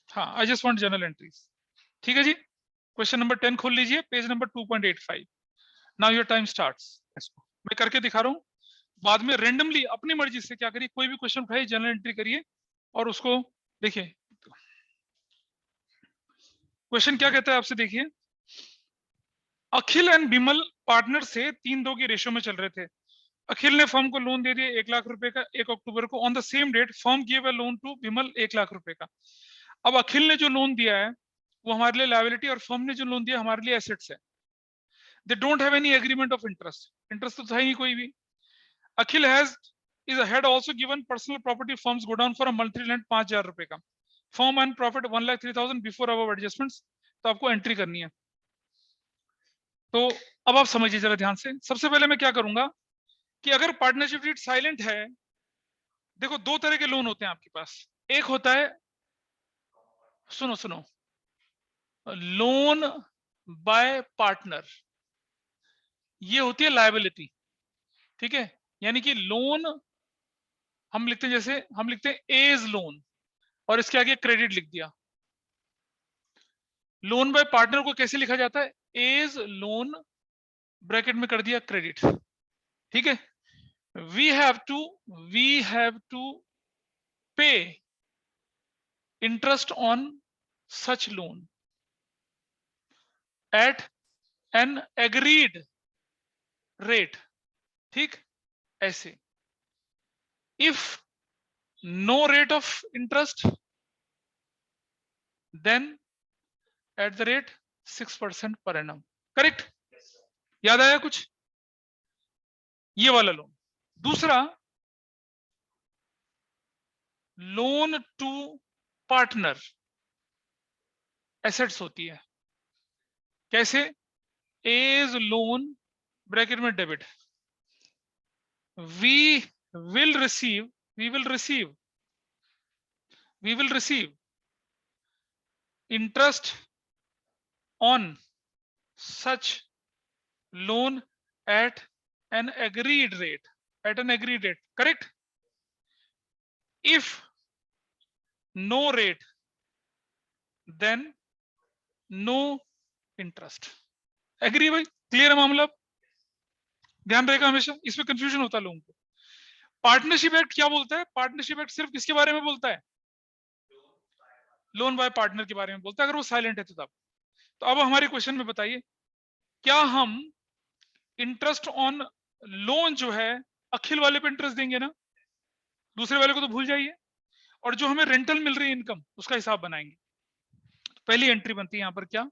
हाँ, I just want general entries. ठीक है जी, क्वेश्चन नंबर 10 खोल लीजिए, page number 2.85। Now your time starts. मैं करके दिखा रहा हूँ, बाद में रेंडमली अपनी मर्जी से क्या करिए, कोई भी क्वेश्चन उठाइए, जनरल एंट्री करिए और उसको देखिए। क्वेश्चन क्या कहता है आपसे, देखिए। अखिल एंड बिमल पार्टनर से 3-2 की रेशियो में चल रहे थे। अखिल ने फर्म को लोन दे दिया 1 लाख रुपए का 1 अक्टूबर को। On the same date firm give a loan to Bimal 1 lakh रुपए का। अब अखिल ने जो लोन दिया है वो हमारे लिए लायबिलिटी, और फर्म ने जो लोन दिया हमारे लिए एसेट्स है। They don't have any agreement of interest, interest तो था ही नहीं कोई भी। Akhil had also given personal property firms godown for a monthly rent 5000 रुपए का। Firm and profit 1,03,000 before our adjustments. तो आपको एंट्री करनी है। तो अब आप समझिए जरा ध्यान से। सबसे पहले मैं क्या करूंगा कि अगर पार्टनरशिप डीड साइलेंट है, देखो 2 तरह के लोन होते हैं आपके पास। एक होता है, सुनो सुनो, लोन बाय पार्टनर, ये होती है लायबिलिटी। ठीक है, यानी कि लोन हम लिखते हैं, जैसे हम लिखते हैं एज लोन और इसके आगे क्रेडिट लिख दिया। लोन बाय पार्टनर को कैसे लिखा जाता है? एज लोन ब्रैकेट में कर दिया क्रेडिट। ठीक है, we have to pay interest on such loan at an agreed rate. ठीक, ऐसे। If no rate of interest then at the rate 6% per annum. Correct? याद आया कुछ? ये वाला लोन। दूसरा, लोन टू पार्टनर, एसेट्स होती है। कैसे? एज लोन ब्रैकेट में debit. We will receive interest on such loan at an agreed rate, at an agreed rate, correct? If no rate, then no interest. Agree भाई? Clear है मामला? ध्यान रहेगा हमेशा, इसमें कंफ्यूजन होता है लोगों को। पार्टनरशिप एक्ट क्या बोलता है? पार्टनरशिप एक्ट सिर्फ किसके बारे में बोलता है? लोन बाय पार्टनर के बारे में बोलता है, अगर वो साइलेंट है तो तब। तो अब हमारे क्वेश्चन में बताइए, क्या हम इंटरेस्ट ऑन लोन जो है अखिल वाले पे इंटरेस्ट देंगे ना, दूसरे वाले को तो भूल जाइए, और जो हमें रेंटल मिल रही है इनकम, उसका हिसाब बनाएंगे। तो पहली एंट्री बनती है यहाँ पर क्या,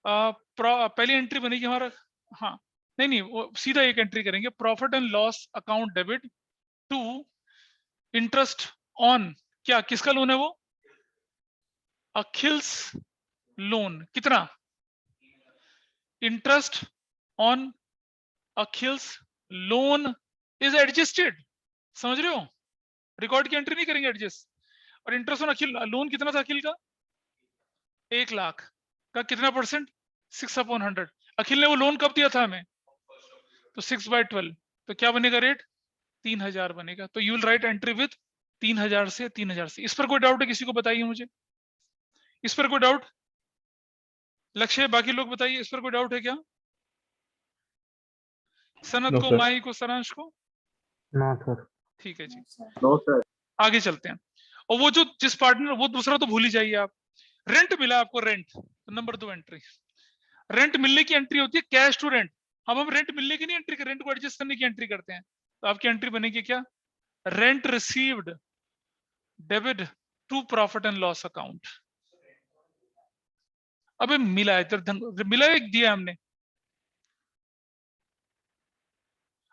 पहली एंट्री बनेगी हमारा, हाँ नहीं वो सीधा एक एंट्री करेंगे, profit and loss account debit to interest on, क्या किसका लोन है वो? अखिल्स लोन। कितना? Interest on Akhil's loan is adjusted, समझ रहे हो? रिकॉर्ड की एंट्री नहीं करेंगे, एडजस्ट। और इंटरेस्ट ऑन अखिल लोन कितना था अखिल का? 1 लाख का कितना परसेंट? 6/100। अखिल ने वो लोन कब दिया था हमें? तो 6/12, तो क्या बनेगा रेट? 3000 बनेगा। तो you will write entry with 3000 से 3000 से। इस पर कोई डाउट है किसी को? बताइए मुझे, इस पर कोई डाउट? लक्ष्य, बाकी लोग बताइए, इस पर कोई डाउट है क्या? सनत को, माही को, सरांश को? No sir. ठीक है जी, नो सर। आगे चलते हैं। और वो जो जिस पार्टनर, वो दूसरा तो भूल ही जाइए आप। रेंट मिला आपको, रेंट, तो नंबर 2 एंट्री। रेंट मिलने की एंट्री होती है कैश टू रेंट। अब हम रेंट मिलने की नहीं एंट्री कर, रेंट को एडजस्ट करने की एंट्री करते हैं। तो आपकी एंट्री बनेगी क्या? Rent received debit to profit and loss account. अबे मिला है, इधर मिला एक दिया हमने,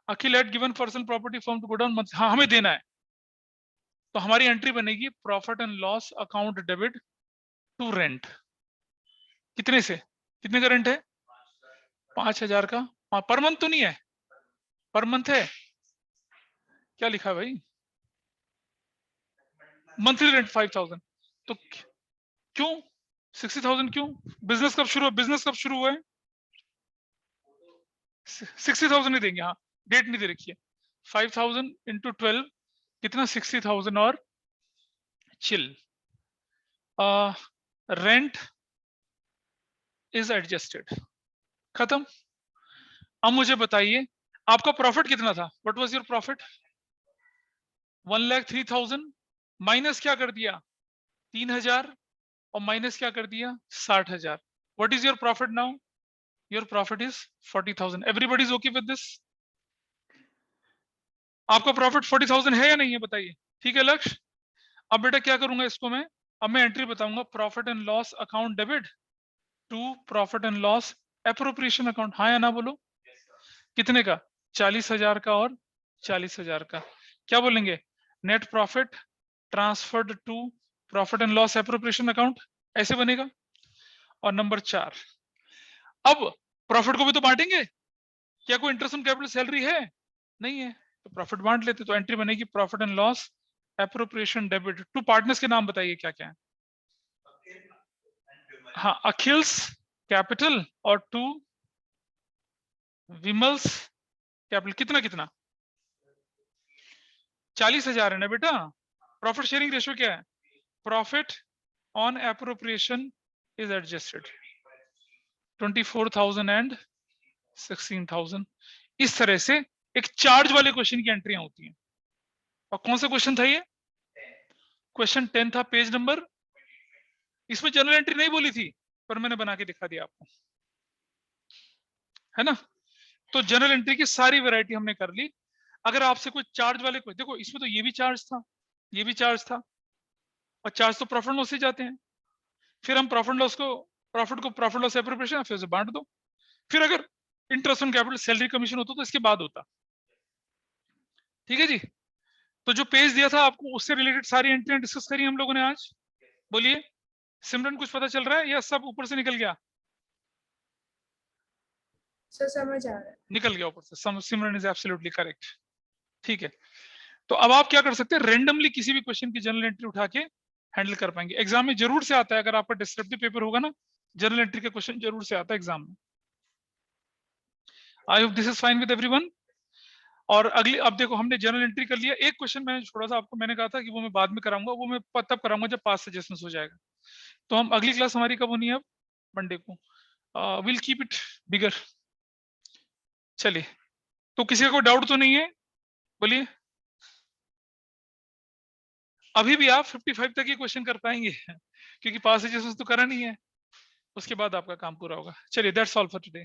अखिल had given personal property firm to go down, हाँ हमें देना है। तो हमारी एंट्री बनेगी profit and loss account debit to rent. कितने से? कितने का रेंट है? 5000 का। हाँ, पर मंथ तो नहीं है, पर मंथ है क्या लिखा है भाई? Monthly rent 5000। तो क्यों 60,000? क्यों? बिजनेस कब शुरू, बिजनेस कब शुरू हुआ है? 60,000 नहीं देंगे, हाँ डेट नहीं दे रखी है। 5000 इंटू 12 कितना? 60,000 और चिल। रेंट इज एडजस्टेड, खत्म। अब मुझे बताइए आपका प्रॉफिट कितना था? What was your profit? 1,03,000 minus क्या कर दिया? 3,000 और माइनस क्या कर दिया? 60,000। What is your profit now? Your profit is 40,000। Everybody is okay with this? आपका प्रॉफिट 40,000 है या नहीं है? बताइए। ठीक है लक्ष्य, अब बेटा क्या करूंगा इसको मैं, अब मैं एंट्री बताऊंगा, profit and loss account debit to profit and loss appropriation account. हाँ या ना बोलो? कितने का? 40,000 का और 40,000 का। क्या बोलेंगे? Net profit transferred to profit and loss appropriation account, ऐसे बनेगा। और नंबर 4, अब प्रॉफिट को भी तो बांटेंगे, क्या कोई इंटरेस्ट ऑन कैपिटल सैलरी है? नहीं है, तो प्रॉफिट बांट लेते। तो एंट्री बनेगी profit and loss appropriation debit to partners के नाम बताइए क्या क्या है? हाँ, अखिल्स कैपिटल और टू विमल्स कैपिटल। कितना कितना? 40,000 है ना बेटा। प्रॉफिट शेयरिंग रेशियो क्या है? Profit on appropriation is adjusted 24,000 and 16,000। इस तरह से एक चार्ज वाले क्वेश्चन की एंट्रियां होती हैं। और कौन सा क्वेश्चन था ये? क्वेश्चन 10 था, पेज नंबर। इसमें जनरल एंट्री नहीं बोली थी, पर मैंने बना के दिखा दिया आपको, है ना? तो जनरल एंट्री की सारी वैरायटी हमने कर ली। अगर आपसे कोई चार्ज वाले को, देखो इसमें तो ये भी चार्ज था, ये भी चार्ज था, और चार्ज तो प्रॉफिट लॉस से जाते हैं। फिर हम प्रॉफिट लॉस को, प्रॉफिट को प्रॉफिट लॉस एप्रोप्रिएशन फिर से बांट दो। फिर अगर interest on capital salary commission होता तो इसके बाद होता। ठीक है जी। तो जो पेज दिया था आपको, उससे रिलेटेड सारी एंट्रियां डिस्कस करी हम लोगों ने आज। बोलिए सिमरन, कुछ पता चल रहा है या सब ऊपर से निकल गया? सर समझ आ रहा है। निकल गया ऊपर से। सिमरन इज एब्सोल्युटली करेक्ट। ठीक है, तो अब आप क्या कर सकते हैं, रेंडमली किसी भी क्वेश्चन की जनरल एंट्री उठा के हैंडल कर पाएंगे। एग्जाम में जरूर से आता है, अगर आपका डिस्क्रिप्टिव पेपर होगा ना, जनरल एंट्री का क्वेश्चन जरूर से आता है एग्जाम में। I hope this is fine with everyone. और अगली, अब देखो हमने जर्नल एंट्री कर लिया। एक क्वेश्चन मैंने छोड़ा सा आपको, मैंने कहा था कि वो मैं बाद में कराऊंगा, वो मैं तब कराऊंगा जब पास सजेशंस हो जाएगा। तो हम अगली क्लास हमारी कब होनी है? अब मंडे को। Will keep it bigger. चलिए, तो किसी का कोई डाउट तो नहीं है? बोलिए। अभी भी आप 55 तक ही क्वेश्चन कर पाएंगे क्योंकि पास सजेशंस तो करा नहीं है, उसके बाद आपका काम पूरा होगा। चलिए, दैट्स ऑल फॉर टुडे।